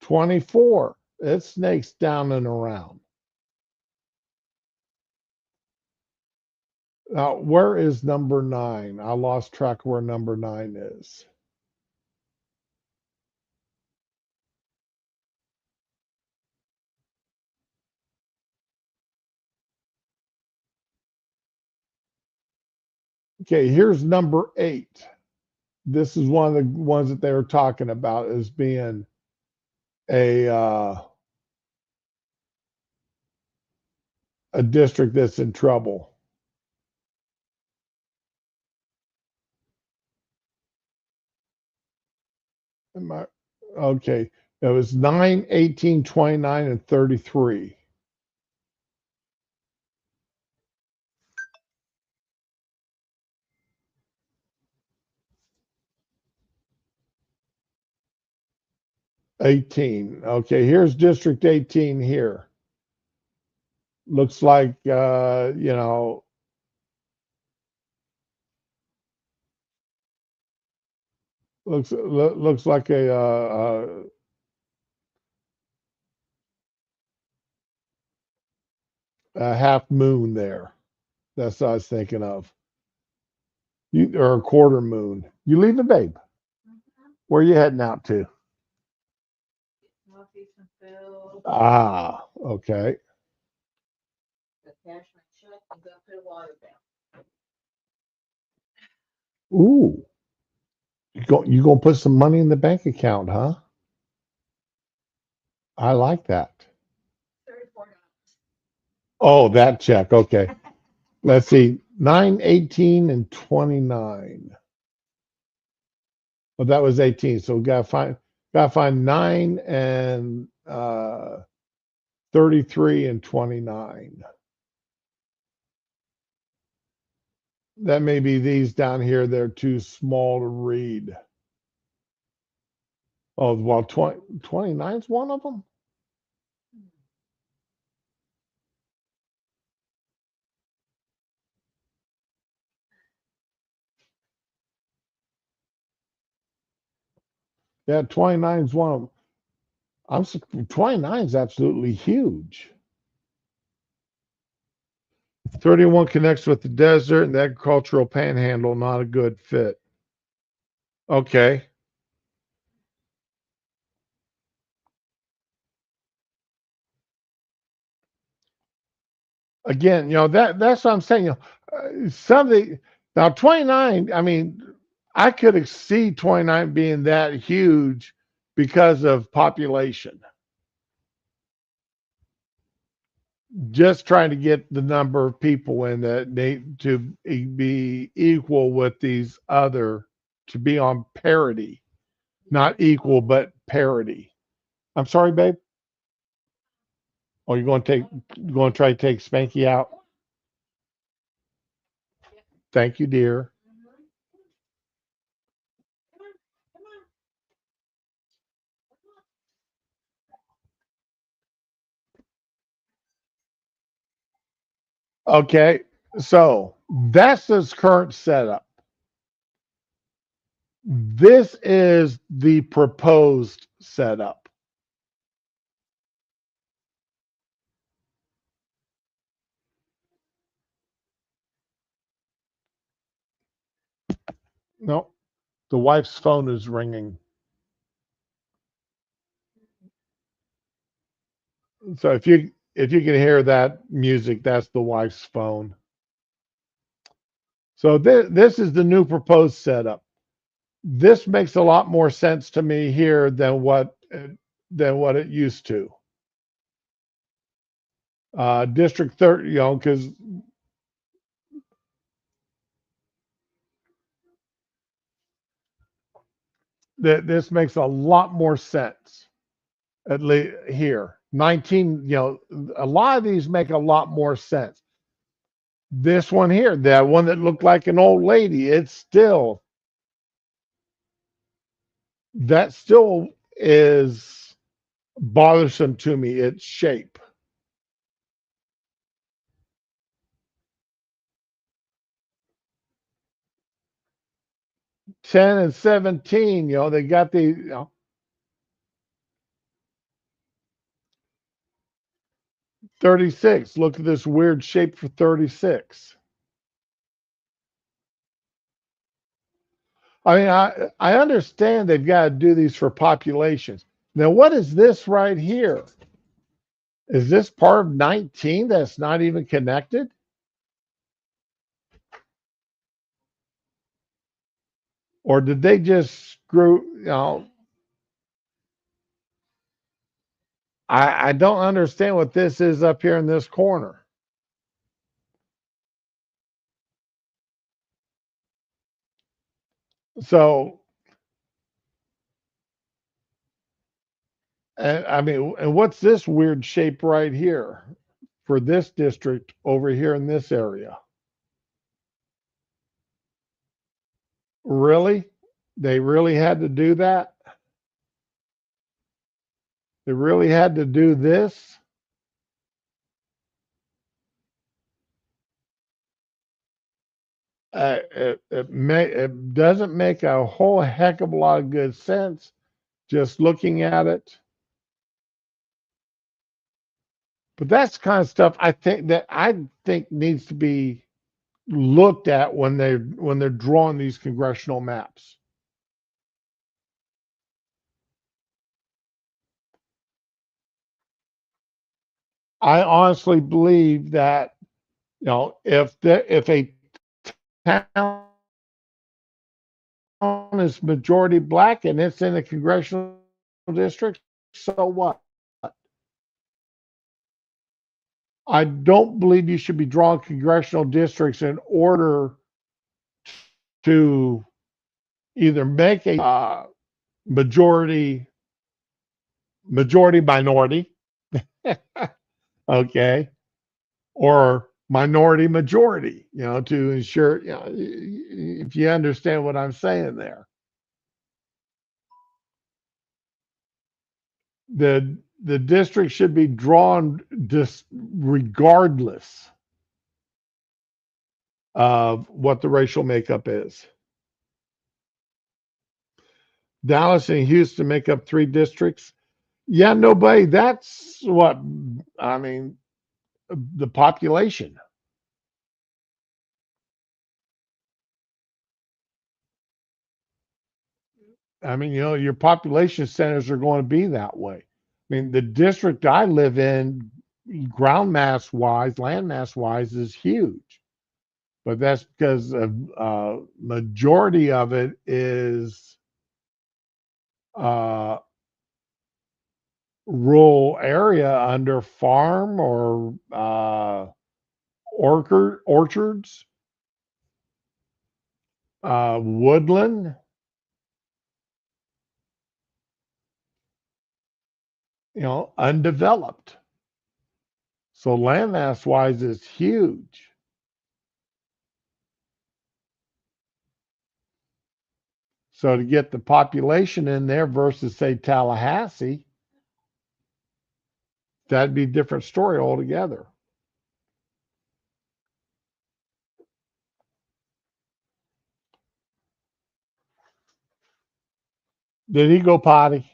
24, it snakes down and around. Now, where is number 9? I lost track of where number 9 is. Okay, here's number 8. This is one of the ones that they were talking about as being a district that's in trouble. Okay, it was 9, 18, 29, and 33. '18. Okay, here's District 18 here. Looks like looks like a half moon there. That's what I was thinking of. Or a quarter moon. You leaving, babe? Where are you heading out to? Ah, okay. Ooh, you gonna put some money in the bank account, huh? I like that. Oh, that check. Okay. Let's see. 9, 18, and 29. Well, that was 18. So we gotta find 9 and 33 and 29. That may be these down here. They're too small to read. Oh, well, 29 is one of them. Yeah, 29 is one of them. 29 is absolutely huge. 31 connects with the desert and the agricultural panhandle, not a good fit. Okay. Again, that's what I'm saying. Something now 29. I mean, I could see 29 being that huge because of population. Just trying to get the number of people in that need to be equal with these other, to be on parity, not equal but parity. I'm sorry, babe. Oh, you're going to try to take Spanky out? Thank you, dear. Okay, so that's this current setup. This is the proposed setup. No, the wife's phone is ringing. So if you can hear that music, that's the wife's phone. So this is the new proposed setup. This makes a lot more sense to me here than what it used to. District 30, because this makes a lot more sense. At least here, 19. A lot of these make a lot more sense. This one here, that one that looked like an old lady, that still is bothersome to me. Its shape. 10 and 17, they got the 36. Look at this weird shape for 36. I mean, I understand they've got to do these for populations. Now, what is this right here? Is this part of 19 that's not even connected? Or did they just screw? I don't understand what this is up here in this corner. So, and I mean, and what's this weird shape right here for this district over here in this area? Really? They really had to do that? They really had to do this? It doesn't make a whole heck of a lot of good sense just looking at it. But that's the kind of stuff I think needs to be looked at when they're drawing these congressional maps. I honestly believe that if a town is majority black and it's in a congressional district, so what? I don't believe you should be drawing congressional districts in order to either make a majority minority, okay, or minority majority, to ensure, if you understand what I'm saying there. The district should be drawn regardless of what the racial makeup is. Dallas and Houston make up 3 districts. Yeah, nobody. That's what I mean. The population. I mean, your population centers are going to be that way. I mean, the district I live in, ground mass wise, land mass wise, is huge, but that's because of majority of it is uh, rural area under farm or orchards, woodland. Undeveloped. So land mass wise is huge. So to get the population in there versus say Tallahassee, that'd be a different story altogether. Did he go potty?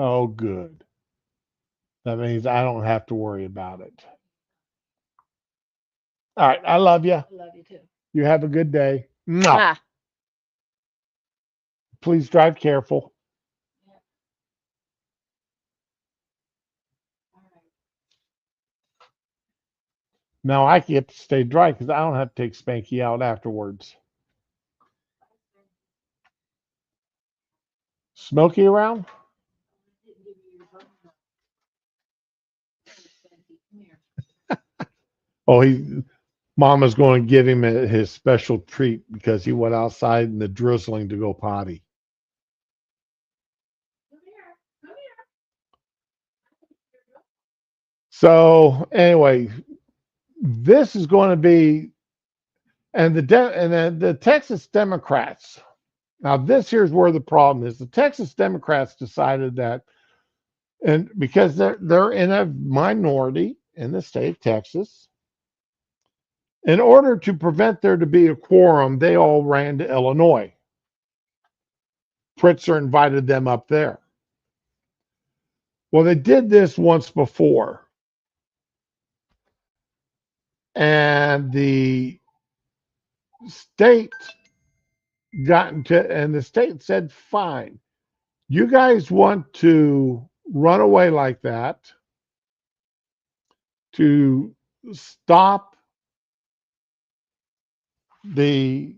Oh, good. That means I don't have to worry about it. All right. I love you. Love you too. You have a good day. Mwah. Please drive careful. Now I get to stay dry because I don't have to take Spanky out afterwards. Smoky around? Oh, Mama's going to give him his special treat because he went outside in the drizzling to go potty. So anyway, this is going to be, and the Texas Democrats. Now this here's where the problem is. The Texas Democrats decided that, and because they're in a minority in the state of Texas, in order to prevent there to be a quorum, they all ran to Illinois. Pritzker invited them up there. Well, they did this once before. And the state and the state said, fine, you guys want to run away like that to stop the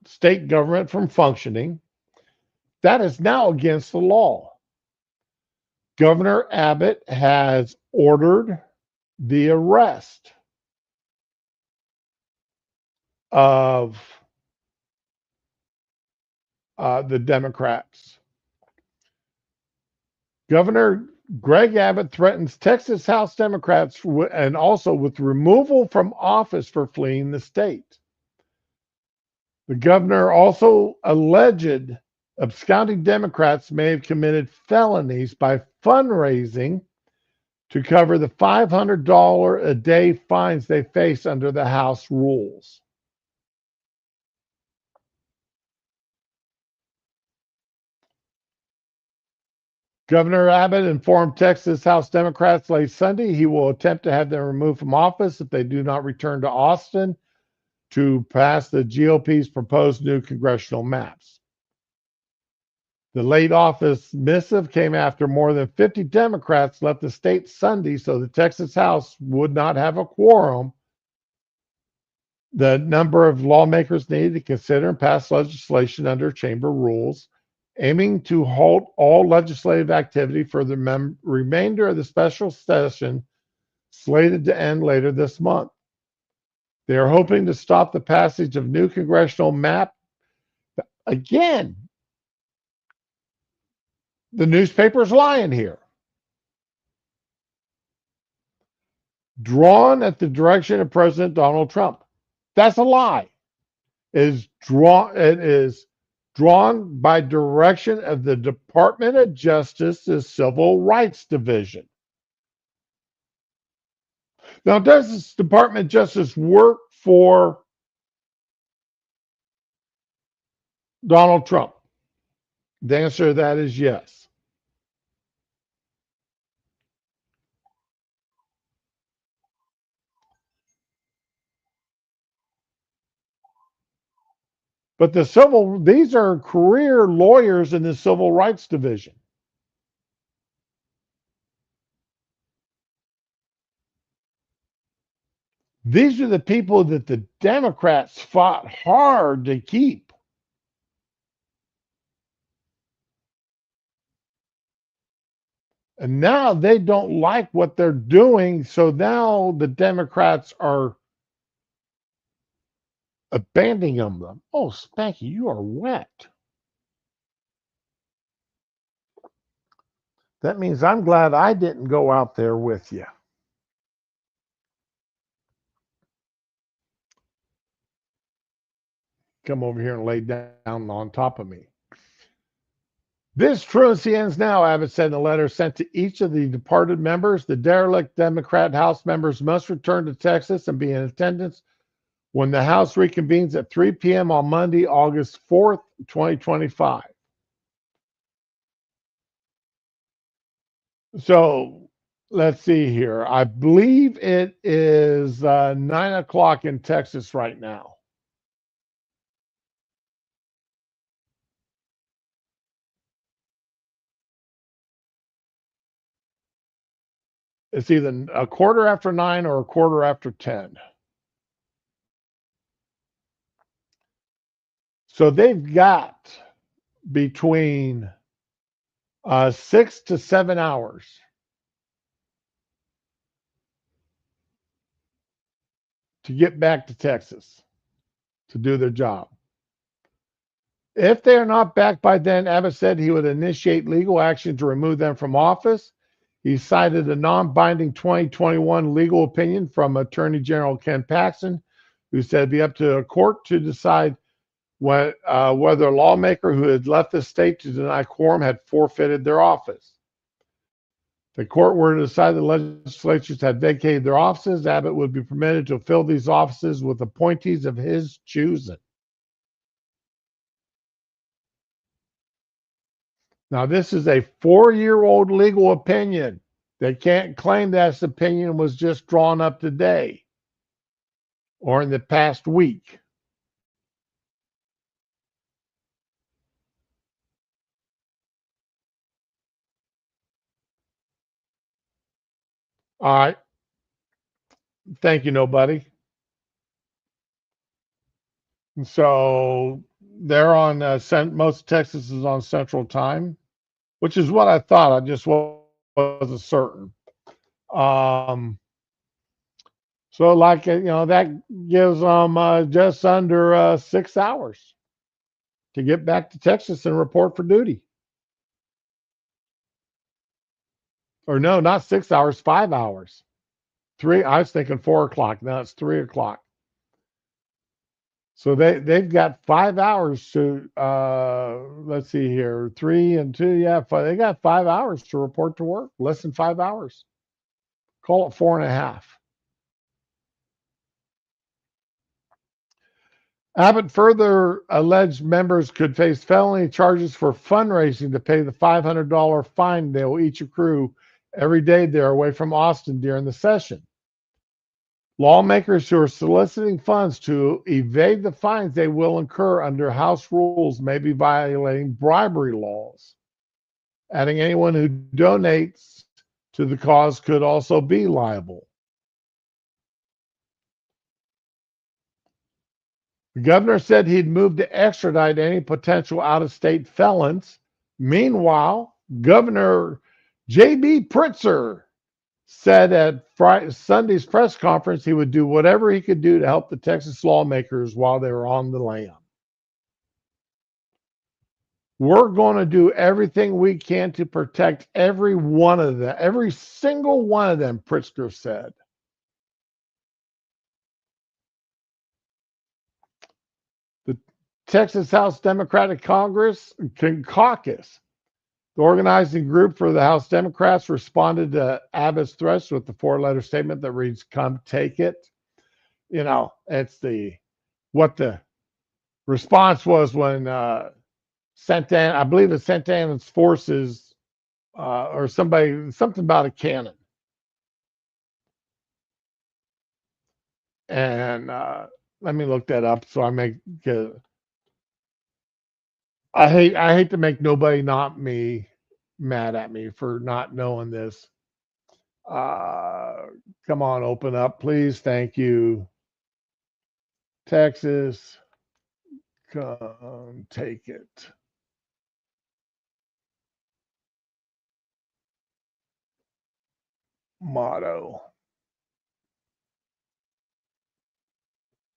state government from functioning. That is now against the law. Governor Abbott has ordered the arrest of the Democrats. Governor Greg Abbott threatens Texas House Democrats and also with removal from office for fleeing the state. The governor also alleged absconding Democrats may have committed felonies by fundraising to cover the $500 a day fines they face under the House rules. Governor Abbott informed Texas House Democrats late Sunday he will attempt to have them removed from office if they do not return to Austin to pass the GOP's proposed new congressional maps. The late office missive came after more than 50 Democrats left the state Sunday, so the Texas House would not have a quorum. The number of lawmakers needed to consider and pass legislation under chamber rules, aiming to halt all legislative activity for the remainder of the special session slated to end later this month. They are hoping to stop the passage of new congressional map. Again, the newspaper's lying here. Drawn at the direction of President Donald Trump. That's a lie. It is drawn by direction of the Department of Justice's Civil Rights Division. Now, does this Department of Justice work for Donald Trump? The answer to that is yes. But these are career lawyers in the Civil Rights Division. These are the people that the Democrats fought hard to keep. And now they don't like what they're doing, so now the Democrats are abandoning them. Oh, Spanky, you are wet. That means I'm glad I didn't go out there with you. Come over here and lay down on top of me. This truancy ends now, Abbott said in a letter sent to each of the departed members. The derelict Democrat House members must return to Texas and be in attendance when the House reconvenes at 3 p.m. on Monday, August 4th, 2025. So let's see here. I believe it is 9 o'clock in Texas right now. It's either a quarter after 9 or a quarter after 10. So they've got between 6 to 7 hours to get back to Texas to do their job. If they are not back by then, Abbott said he would initiate legal action to remove them from office. He cited a non-binding 2021 legal opinion from Attorney General Ken Paxton, who said it'd be up to a court to decide whether a lawmaker who had left the state to deny quorum had forfeited their office. If the court were to decide the legislatures had vacated their offices, Abbott would be permitted to fill these offices with appointees of his choosing. Now, this is a 4-year-old legal opinion. They can't claim that this opinion was just drawn up today or in the past week. All right. Thank you, nobody. So they're on most Texas is on Central Time, which is what I thought. I just wasn't certain. So like that gives them just under 6 hours to get back to Texas and report for duty. Or no, not 6 hours, 5 hours. I was thinking 4 o'clock. Now it's 3 o'clock. So they've got 5 hours to let's see here, 3 and 2, yeah, they got 5 hours to report to work. Less than 5 hours. Call it 4.5. Abbott further alleged members could face felony charges for fundraising to pay the $500 fine they will each accrue every day they're away from Austin during the session. Lawmakers who are soliciting funds to evade the fines they will incur under House rules may be violating bribery laws. Adding anyone who donates to the cause could also be liable. The governor said he'd moved to extradite any potential out-of-state felons. Meanwhile, Governor J.B. Pritzker said at Sunday's press conference he would do whatever he could do to help the Texas lawmakers while they were on the land. We're going to do everything we can to protect every one of them, every single one of them, Pritzker said. The Texas House Democratic Caucus, the organizing group for the House Democrats, responded to Abbott's threats with the 4-letter statement that reads, "Come take it." You know, it's what the response was when Santana, I believe it's Santana's forces or something about a cannon. And let me look that up so I hate to make nobody, not me, mad at me for not knowing this. Come on, open up, please. Thank you. Texas, come take it. Motto.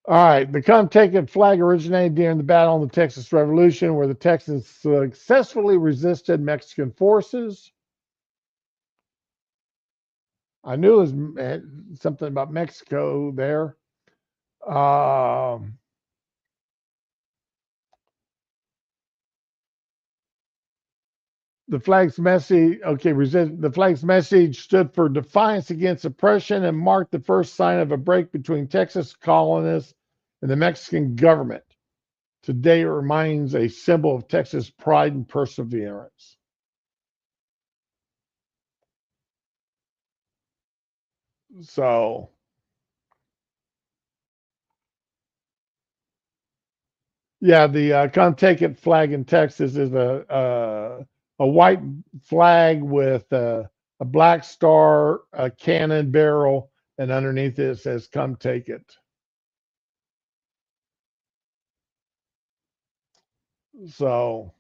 All right, the "Come Take It" flag originated during the Battle of the Texas Revolution, where the Texans successfully resisted Mexican forces. I knew it was something about Mexico there. The flag's message, the flag's message stood for defiance against oppression and marked the first sign of a break between Texas colonists and the Mexican government. Today, it remains a symbol of Texas pride and perseverance. So, yeah, the "Come Take It" flag in Texas is a white flag with a black star, a cannon barrel, and underneath it says "Come Take It." So,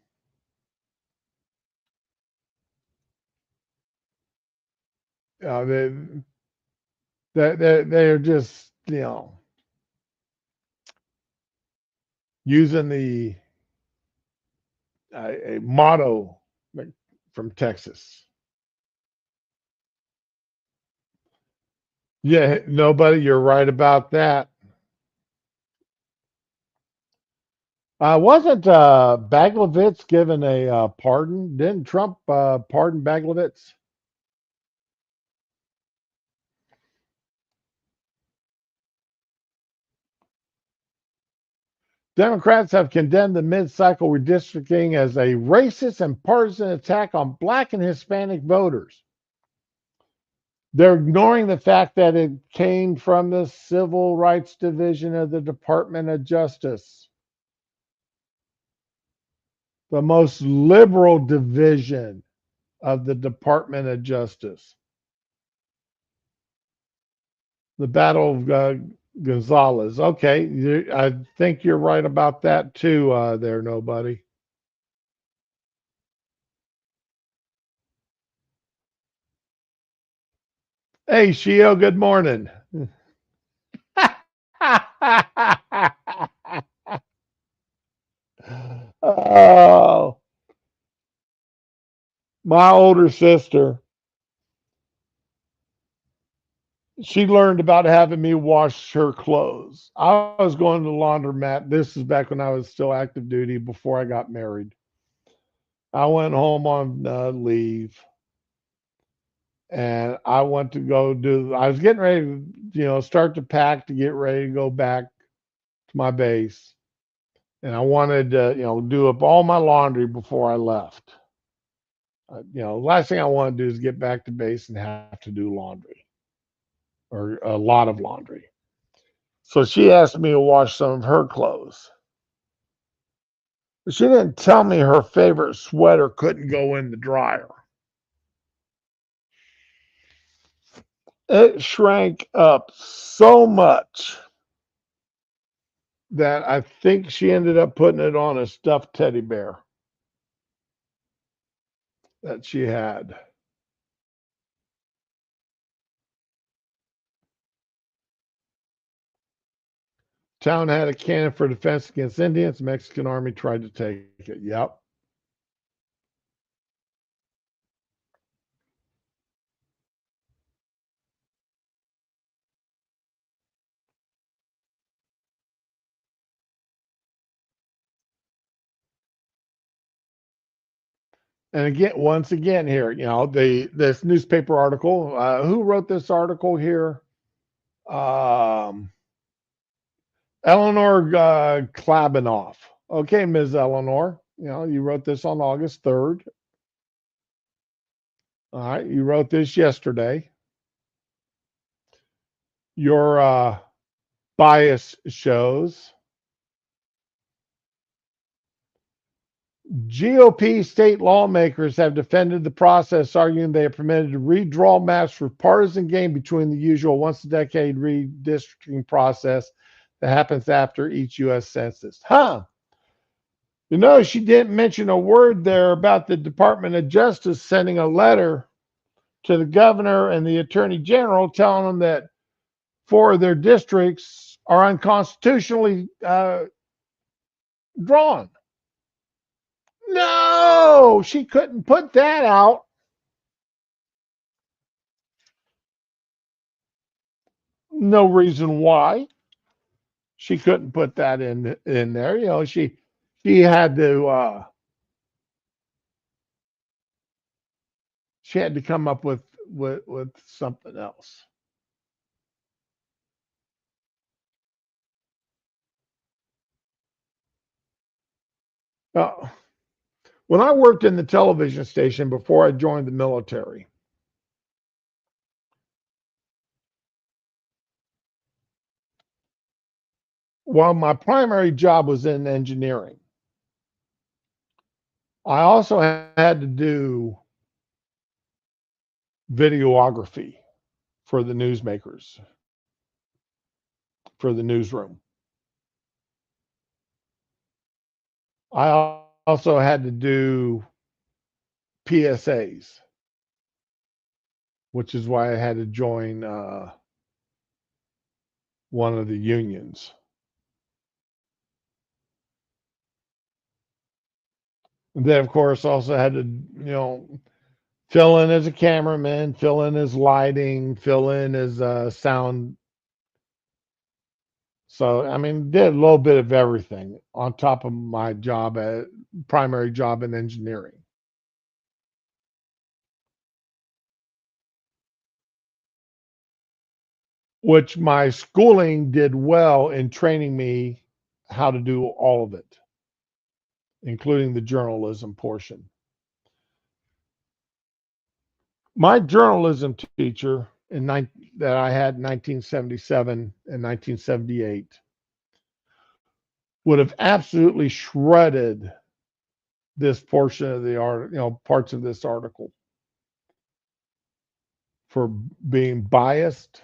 they they're just, using the a motto from Texas. Yeah, nobody, you're right about that. Wasn't Baglovitz given a pardon? Didn't Trump pardon Baglovitz? Democrats have condemned the mid-cycle redistricting as a racist and partisan attack on Black and Hispanic voters. They're ignoring the fact that it came from the Civil Rights Division of the Department of Justice, the most liberal division of the Department of Justice. The Battle of Gonzales. Okay, I think you're right about that too. There, nobody. Hey, Shio. Good morning. Oh, my older sister. She learned about having me wash her clothes. I was going to the laundromat. This is back when I was still active duty before I got married. I went home on leave and I went to go I was getting ready to, start to pack to get ready to go back to my base. And I wanted to, do up all my laundry before I left. Last thing I want to do is get back to base and have to do laundry or a lot of laundry. So she asked me to wash some of her clothes. She didn't tell me her favorite sweater couldn't go in the dryer. It shrank up so much that I think she ended up putting it on a stuffed teddy bear that she had. Town had a cannon for defense against Indians. Mexican army tried to take it. Yep. And again, once again, here, this newspaper article. Who wrote this article here? Um, Eleanor Klabanoff. Okay, Ms. Eleanor, you wrote this on August 3rd. All right, you wrote this yesterday. Your bias shows. GOP state lawmakers have defended the process, arguing they are permitted to redraw maps for partisan gain between the usual once-a-decade redistricting process that happens after each U.S. census. Huh. She didn't mention a word there about the Department of Justice sending a letter to the governor and the attorney general telling them that 4 of their districts are unconstitutionally drawn. No, she couldn't put that out. No reason why she couldn't put that in there. She had to she had to come up with something else. Uh, when I worked in the television station before I joined the military, while my primary job was in engineering, I also had to do videography for the newsmakers, for the newsroom. I also had to do PSAs, which is why I had to join one of the unions. And then, of course, also had to, fill in as a cameraman, fill in as lighting, fill in as sound. So, I mean, did a little bit of everything on top of my job primary job in engineering, which my schooling did well in training me how to do all of it, including the journalism portion. My journalism teacher that I had in 1977 and 1978 would have absolutely shredded this portion of the art, parts of this article for being biased,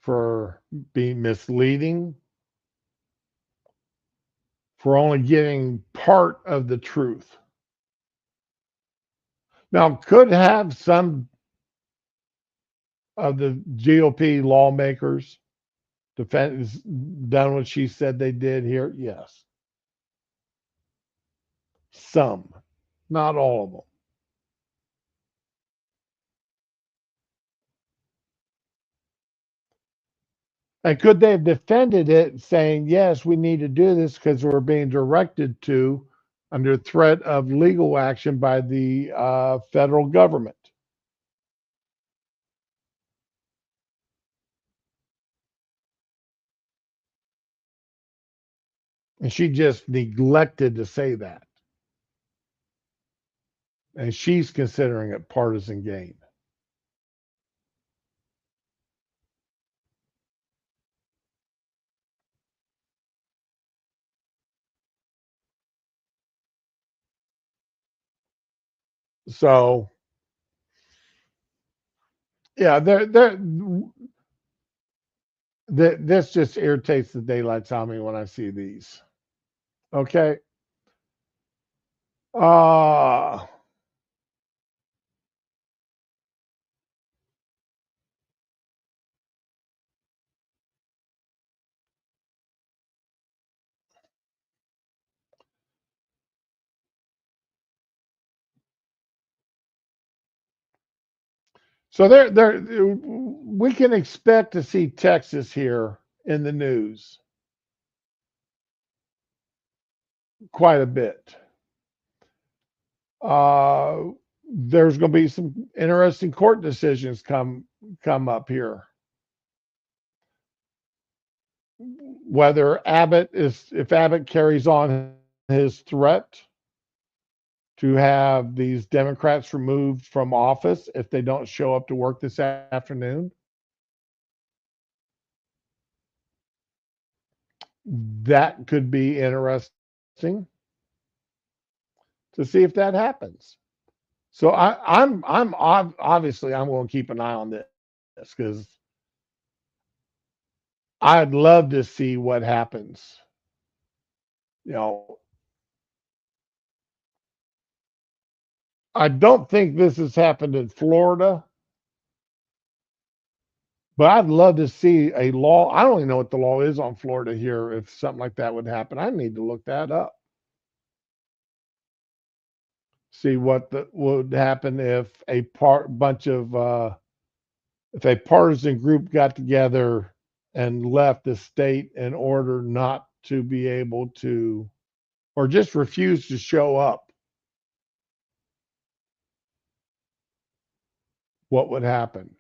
for being misleading, for only getting part of the truth. Now, could have some of the GOP lawmakers done what she said they did here? Yes. Some, not all of them. And could they have defended it saying, yes, we need to do this because we're being directed to under threat of legal action by the federal government? And she just neglected to say that. And she's considering it partisan gain. So, yeah, this just irritates the daylights out of me when I see these. Okay. Uh, So we can expect to see Texas here in the news quite a bit. Uh, there's going to be some interesting court decisions come up here. Whether if Abbott carries on his threat to have these Democrats removed from office if they don't show up to work this afternoon, that could be interesting to see if that happens. So obviously I'm going to keep an eye on this because I'd love to see what happens. You know, I don't think this has happened in Florida, but I'd love to see a law. I don't even know what the law is on Florida here if something like that would happen. I need to look that up. See what would happen if a bunch of if a partisan group got together and left the state in order not to be able to, or just refuse to show up, what would happen?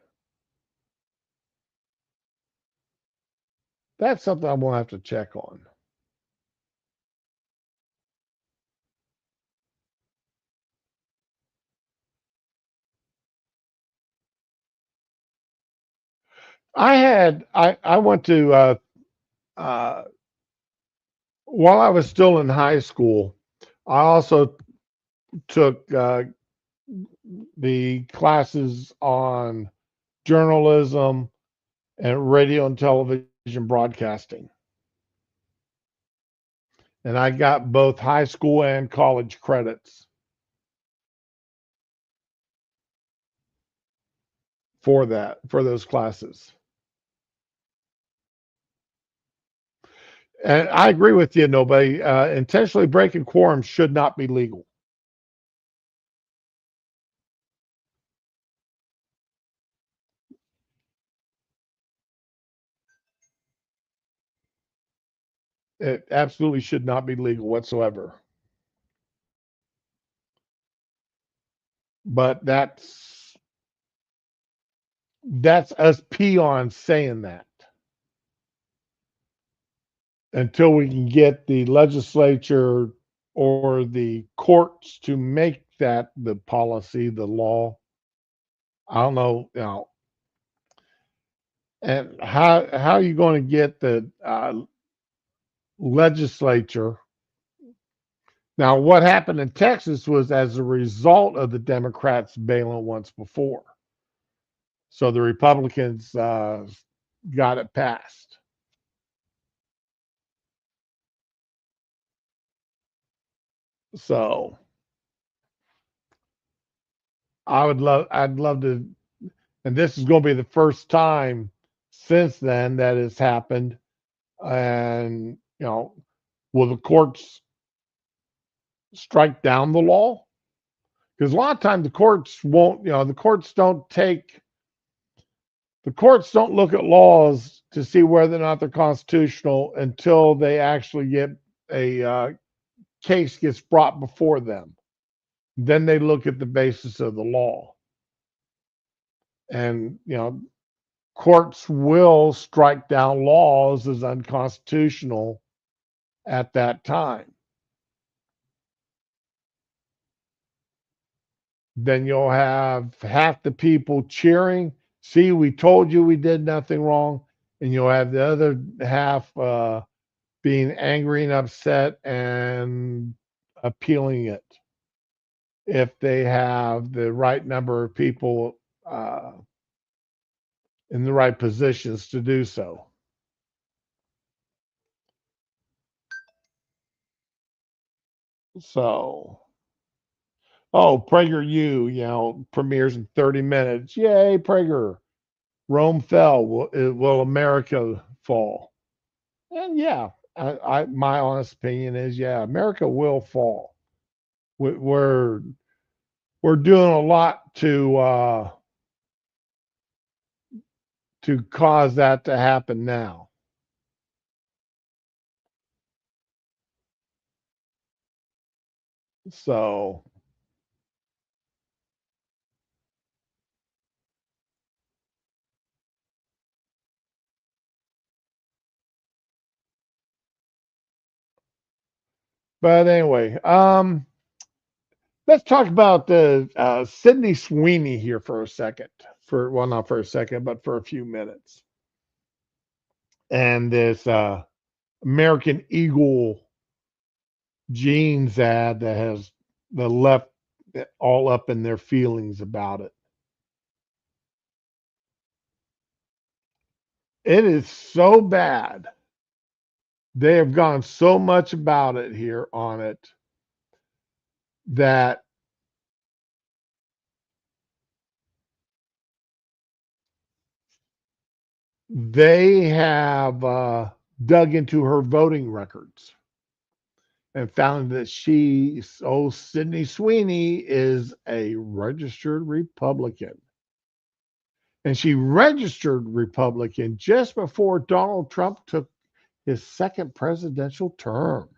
That's something I'm going to have to check on. I went to uh, while I was still in high school, I also took the classes on journalism and radio and television broadcasting. And I got both high school and college credits for for those classes. And I agree with you, nobody. Intentionally breaking quorum should not be legal. It absolutely should not be legal whatsoever. But that's us peons saying that. Until we can get the legislature or the courts to make that the policy, the law. I don't know, and how are you going to get the legislature? Now, what happened in Texas was as a result of the Democrats bailing once before, so the Republicans got it passed. So I'd love to, and this is going to be the first time since then that it's happened. And will the courts strike down the law? Because a lot of times the courts won't. The courts don't look at laws to see whether or not they're constitutional until they actually get a case gets brought before them. Then they look at the basis of the law. And courts will strike down laws as unconstitutional at that time. Then you'll have half the people cheering, see, we told you we did nothing wrong. And you'll have the other half being angry and upset and appealing it if they have the right number of people in the right positions to do so. So, PragerU, premieres in 30 minutes. Yay, Prager. Rome fell. Will America fall? And yeah, my honest opinion is, yeah, America will fall. We're doing a lot to to cause that to happen now. So, but anyway, let's talk about the Sydney Sweeney here for a second. Well, not for a second, but for a few minutes. And this American Eagle jeans ad that has the left all up in their feelings about it. It is so bad. They have gone so much about it here on it that they have dug into her voting records and found that Sydney Sweeney is a registered Republican. And she registered Republican just before Donald Trump took his second presidential term.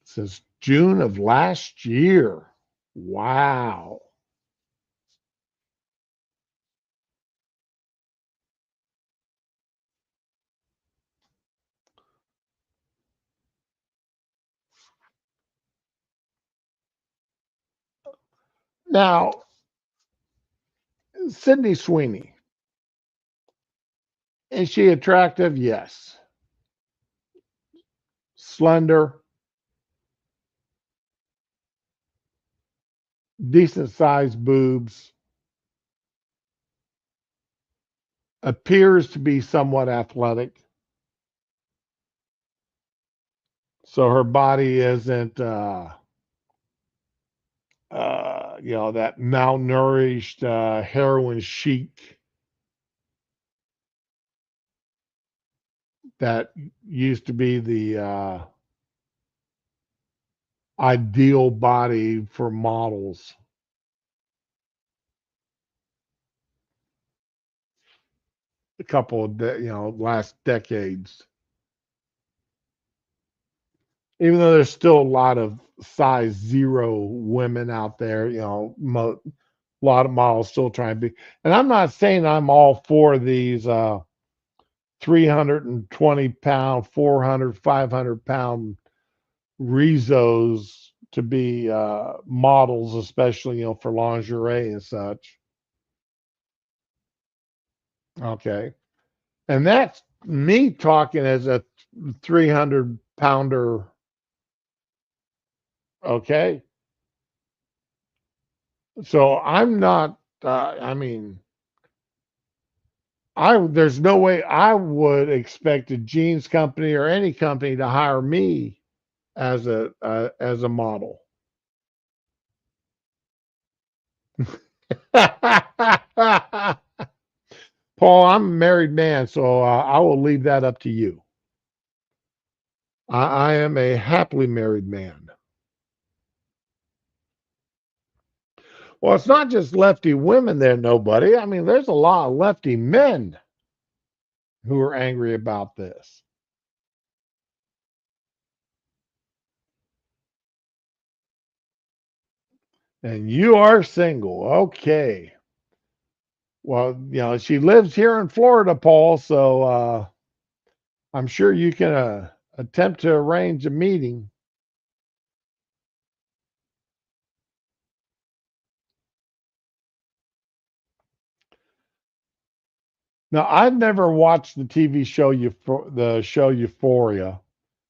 Since June of last year. Wow. Now, Sydney Sweeney, is she attractive? Yes. Slender, decent sized boobs, appears to be somewhat athletic. So her body isn't, that malnourished, heroin chic that used to be the ideal body for models a couple of last decades. Even though there's still a lot of size 0 women out there, a lot of models still trying to be. And I'm not saying I'm all for these 320-pound, 400, 500-pound rezos to be models, especially for lingerie and such. Okay, and that's me talking as a 300-pounder. Okay, so I'm not. There's no way I would expect a jeans company or any company to hire me as a model. Paul, I'm a married man, so I will leave that up to you. I am a happily married man. Well, it's not just lefty women there, nobody. I mean, there's a lot of lefty men who are angry about this. And you are single. Okay. Well, she lives here in Florida, Paul, so I'm sure you can attempt to arrange a meeting. Now, I've never watched the TV show Euphoria,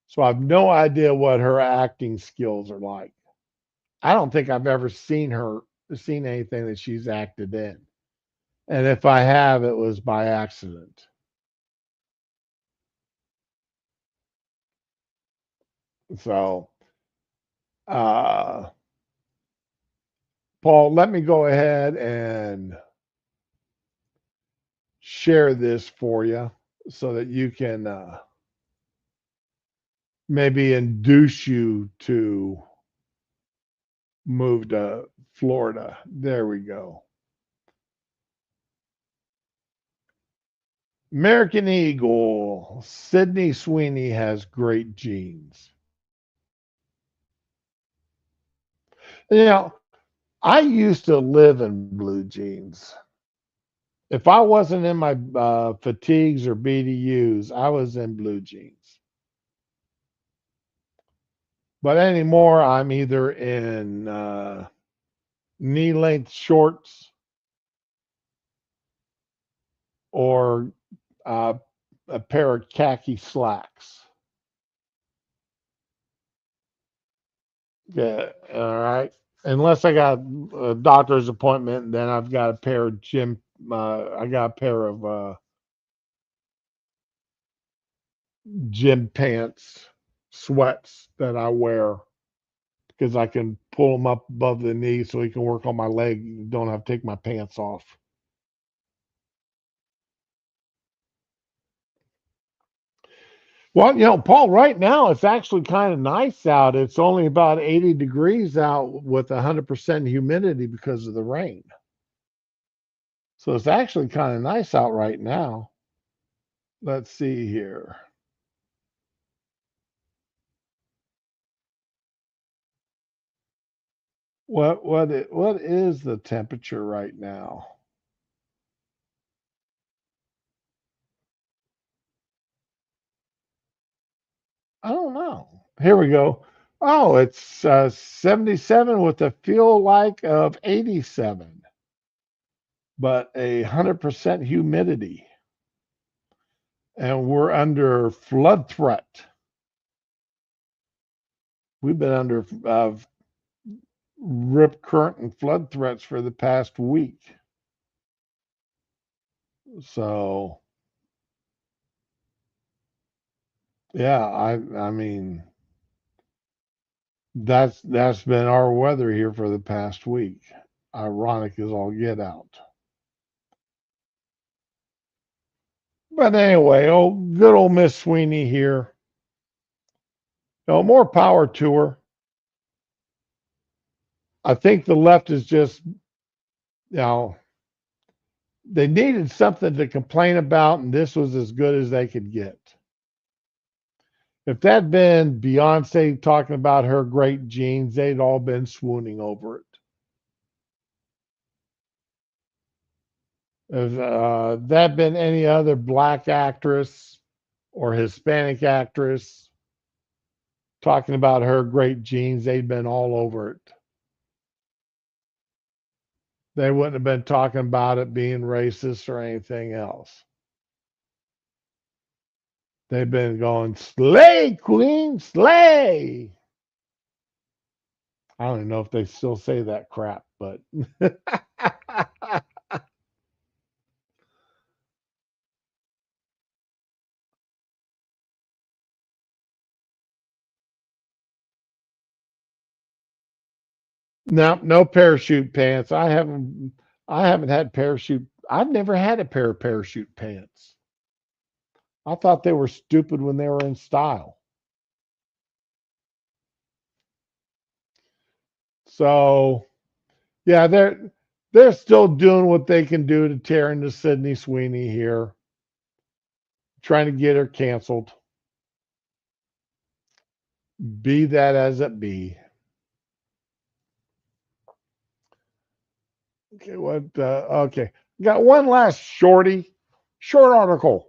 so I've no idea what her acting skills are like. I don't think I've ever seen anything that she's acted in. And if I have, it was by accident. So, uh, Paul, let me go ahead and share this for you so that you can maybe induce you to move to Florida. There we go. American Eagle. Sydney Sweeney has great genes. You know, I used to live in blue jeans. If I wasn't in my fatigues or BDUs, I was in blue jeans. But anymore, I'm either in knee length shorts or uh, a pair of khaki slacks. Yeah, all right. Unless I got a doctor's appointment, then I've got a pair of I got a pair of gym pants, sweats that I wear because I can pull them up above the knee so he can work on my leg. Don't have to take my pants off. Well, Paul, right now it's actually kind of nice out. It's only about 80 degrees out with 100% humidity because of the rain. So it's actually kind of nice out right now. Let's see here. What is the temperature right now? I don't know. Here we go. Oh, it's 77 with a feel like of 87, but 100% humidity. And we're under flood threat. We've been under rip current and flood threats for the past week. So, yeah, I mean that's been our weather here for the past week. Ironic as all get out. But anyway, good old Miss Sweeney here. More power to her. I think the left is just, they needed something to complain about, and this was as good as they could get. If that'd been Beyonce talking about her great genes, they'd all been swooning over it. If that been any other black actress or Hispanic actress talking about her great genes, they'd been all over it. They wouldn't have been talking about it being racist or anything else. They've been going, slay, queen, slay. I don't even know if they still say that crap, but no parachute pants. I haven't had parachute. I've never had a pair of parachute pants. I thought they were stupid when they were in style. So yeah, they're still doing what they can do to tear into Sydney Sweeney here, trying to get her canceled. Be that as it be. Okay, okay, got one last short article,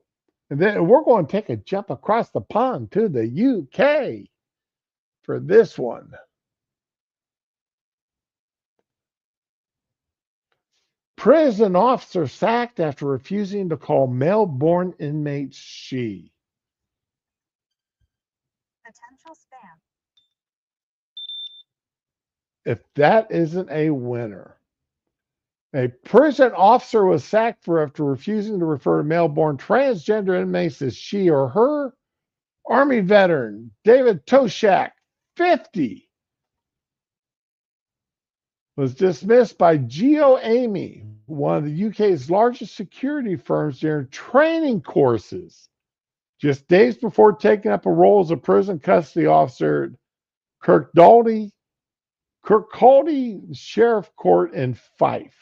and then we're going to take a jump across the pond to the UK for this one. Prison officer sacked after refusing to call Melbourne inmates she. Potential spam. If that isn't a winner. A prison officer was sacked after refusing to refer to male-born transgender inmates as she or her. Army veteran David Toshak, 50, was dismissed by GeoAmy, one of the UK's largest security firms, during training courses, just days before taking up a role as a prison custody officer at Kirkcaldy Sheriff Court in Fife.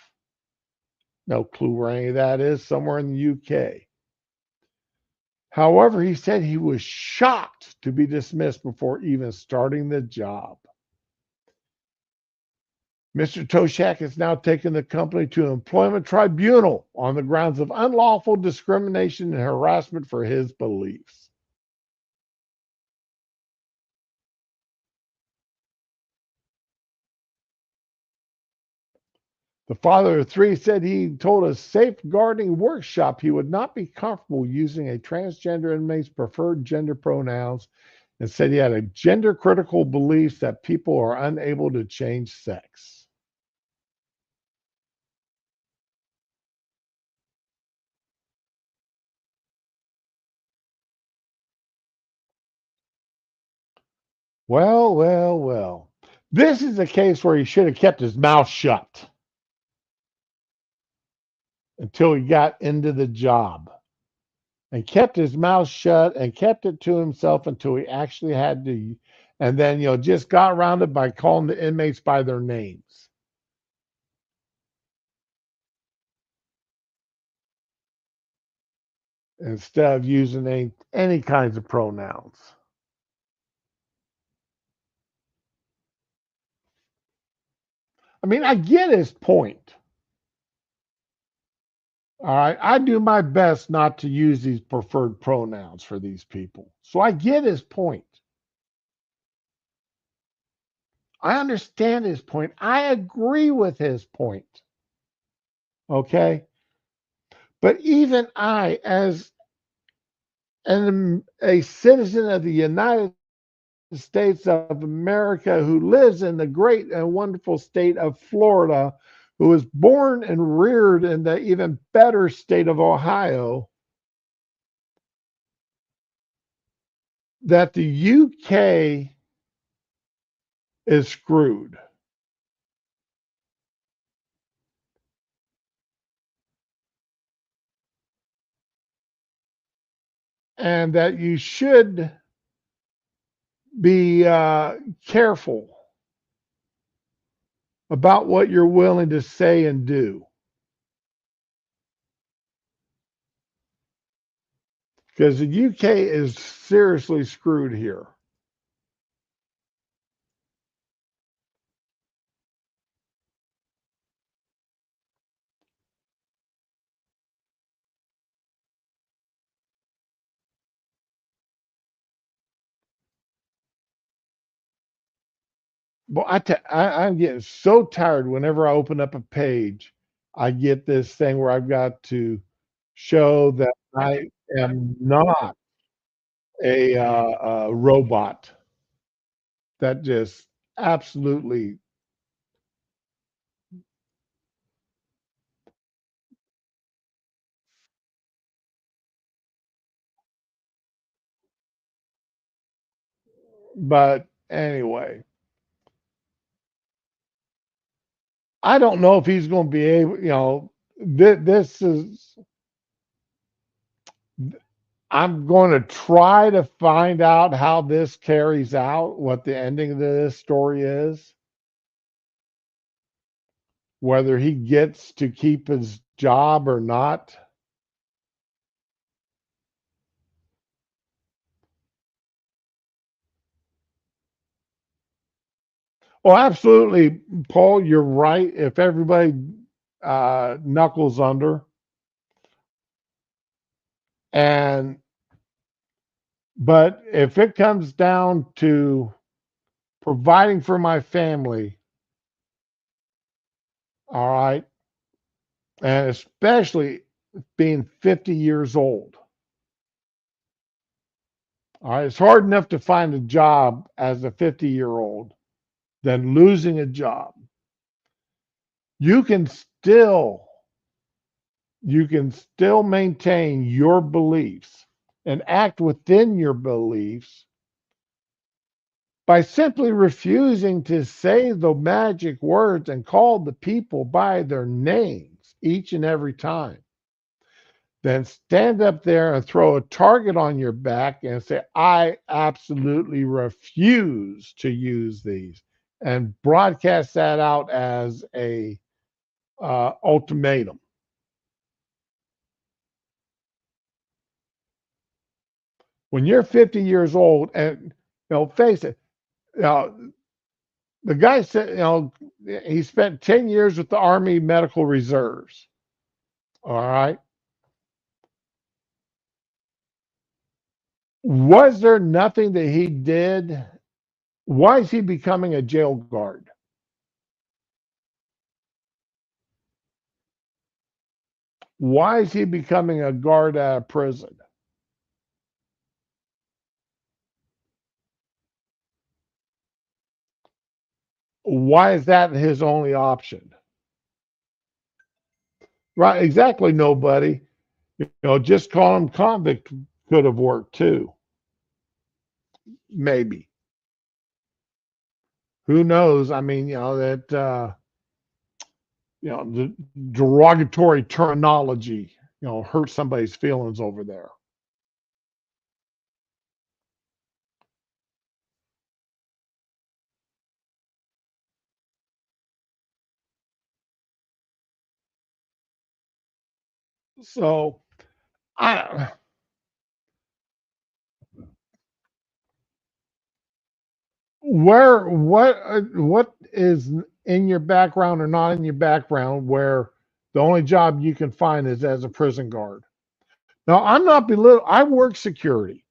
No clue where any of that is, somewhere in the UK. However, he said he was shocked to be dismissed before even starting the job. Mr. Toshak has now taken the company to an employment tribunal on the grounds of unlawful discrimination and harassment for his beliefs. The father of three said he told a safeguarding workshop he would not be comfortable using a transgender inmate's preferred gender pronouns and said he had a gender critical belief that people are unable to change sex. Well, well, well. This is a case where he should have kept his mouth shut until he got into the job and kept his mouth shut and kept it to himself until he actually had to, and then, just got around it by calling the inmates by their names instead of using any kinds of pronouns. I mean, I get his point. All right. I do my best not to use these preferred pronouns for these people. So I get his point. I understand his point. I agree with his point. Okay. But even I, as a citizen of the United States of America who lives in the great and wonderful state of Florida, who was born and reared in the even better state of Ohio, that the UK is screwed. And that you should be careful about what you're willing to say and do. Because the UK is seriously screwed here. Well, I'm getting so tired whenever I open up a page. I get this thing where I've got to show that I am not a robot. That just absolutely. But anyway, I don't know if he's going to be able. This is. I'm going to try to find out how this carries out, what the ending of this story is, whether he gets to keep his job or not. Oh, absolutely, Paul. You're right. If everybody knuckles under, and but if it comes down to providing for my family, all right, and especially being 50 years old, all right, it's hard enough to find a job as a 50-year-old than losing a job. You can still you can still maintain your beliefs and act within your beliefs by simply refusing to say the magic words and call the people by their names each and every time. Then stand up there and throw a target on your back and say, I absolutely refuse to use these, and broadcast that out as a ultimatum. When you're 50 years old, and face it, you know, the guy said, he spent 10 years with the Army Medical Reserves. All right. Was there nothing that he did? Why is he becoming a jail guard? Why is he becoming a guard out of prison? Why is that his only option? Right, exactly, nobody. Just call him convict could have worked too. Maybe. Who knows? I mean, that the derogatory terminology, hurt somebody's feelings over there. So I where what is in your background or not in your background where the only job you can find is as a prison guard. Now I'm not belittling. I work security,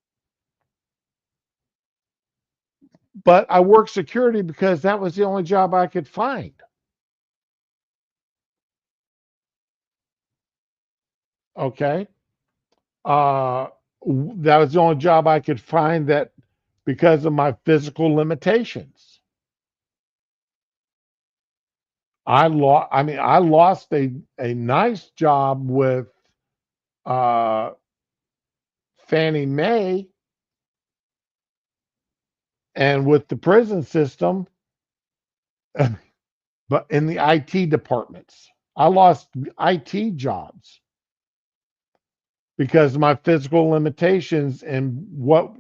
but I work security because that was the only job I could find. Okay. Uh, that was the only job I could find that because of my physical limitations. I lost a nice job with uh, Fannie Mae and with the prison system, but in the IT departments. I lost IT jobs because of my physical limitations and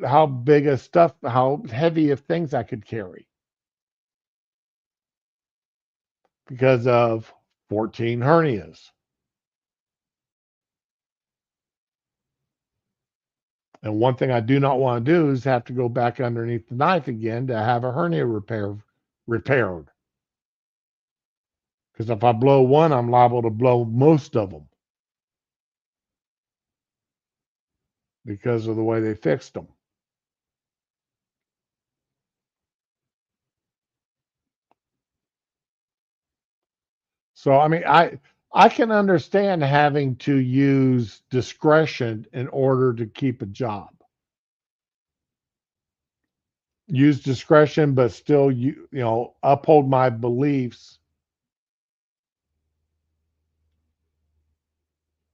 how big of stuff, how heavy of things I could carry because of 14 hernias. And one thing I do not want to do is have to go back underneath the knife again to have a hernia repaired. Because if I blow one, I'm liable to blow most of them because of the way they fixed them. So I can understand having to use discretion in order to keep a job. Use discretion, but still uphold my beliefs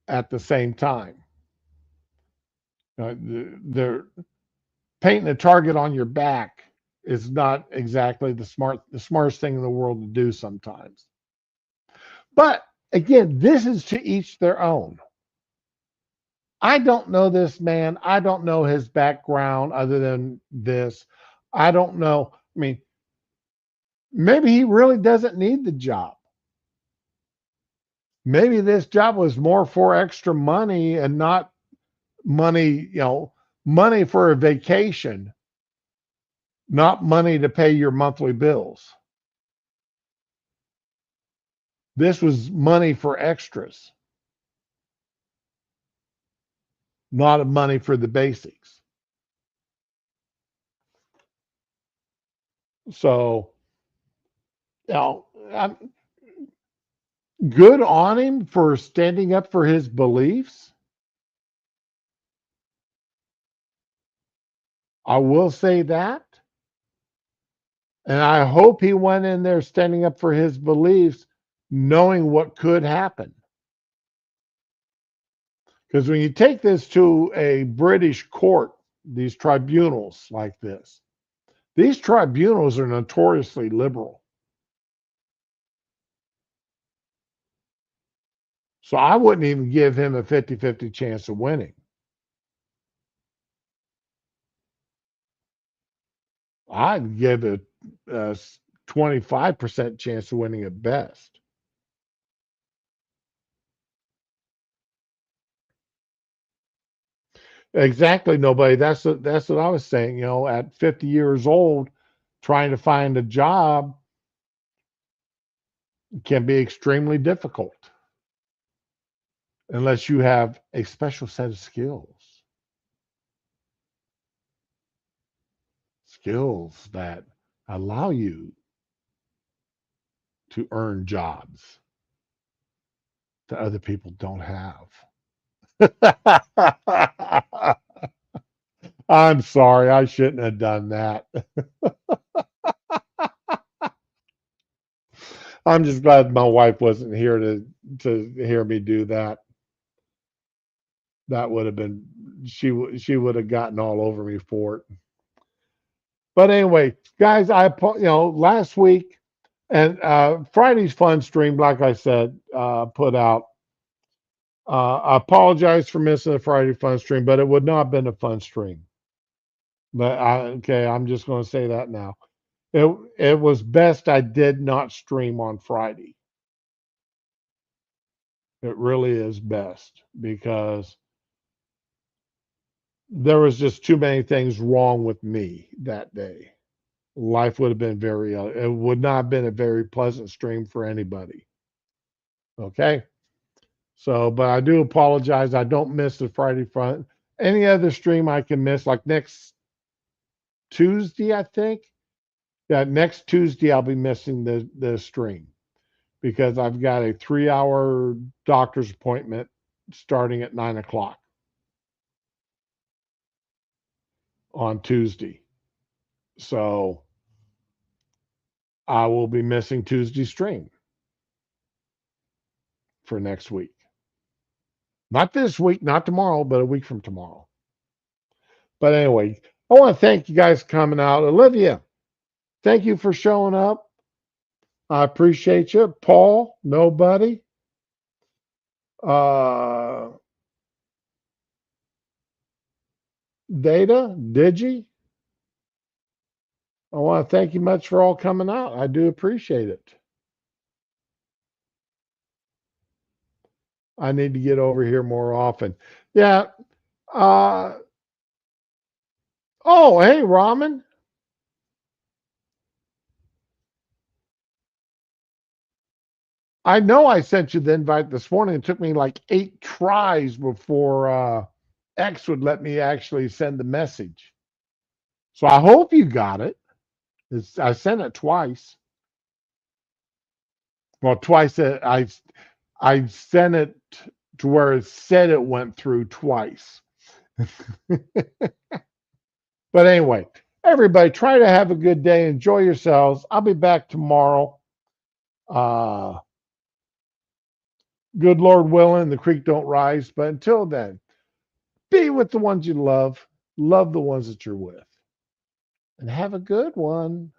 at the same time. They're painting a target on your back is not exactly the smartest thing in the world to do sometimes. But again, this is to each their own. I don't know this man. I don't know his background other than this. I don't know. I mean, maybe he really doesn't need the job. Maybe this job was more for extra money and not money, money for a vacation, not money to pay your monthly bills. This was money for extras, not money for the basics. So, you know, I'm good on him for standing up for his beliefs. I will say that. And I hope he went in there standing up for his beliefs, knowing what could happen. Because when you take this to a British court, these tribunals like this, these tribunals are notoriously liberal. So I wouldn't even give him a 50-50 chance of winning. I'd give it a 25% chance of winning at best. Exactly, nobody. That's what I was saying. At 50 years old, trying to find a job can be extremely difficult unless you have a special set of skills that allow you to earn jobs that other people don't have. I'm sorry, I shouldn't have done that. I'm just glad my wife wasn't here to hear me do that. That would have been she would have gotten all over me for it. But anyway, guys, last week and Friday's fun stream, like I said, put out. I apologize for missing the Friday fun stream, but it would not have been a fun stream. But I'm just going to say that now. It was best I did not stream on Friday. It really is best because there was just too many things wrong with me that day. Life would have been it would not have been a very pleasant stream for anybody. Okay. So, but I do apologize. I don't miss the Friday front. Any other stream I can miss, like next Tuesday, I think. Yeah, next Tuesday I'll be missing the stream because I've got a 3-hour doctor's appointment starting at 9 o'clock on Tuesday. So I will be missing Tuesday's stream for next week. Not this week, not tomorrow, but a week from tomorrow. But anyway, I want to thank you guys for coming out. Olivia, thank you for showing up. I appreciate you. Paul, nobody. Uh, Data, Digi, I want to thank you much for all coming out. I do appreciate it. I need to get over here more often. Yeah. Oh, hey, Ramen. I know I sent you the invite this morning. It took me like 8 tries before X would let me actually send the message. So I hope you got it. I sent it twice. Well, twice. I sent it to where it said it went through twice. But anyway, everybody, try to have a good day. Enjoy yourselves. I'll be back tomorrow. Good Lord willing, the creek don't rise. But until then, be with the ones you love the ones that you're with, and have a good one.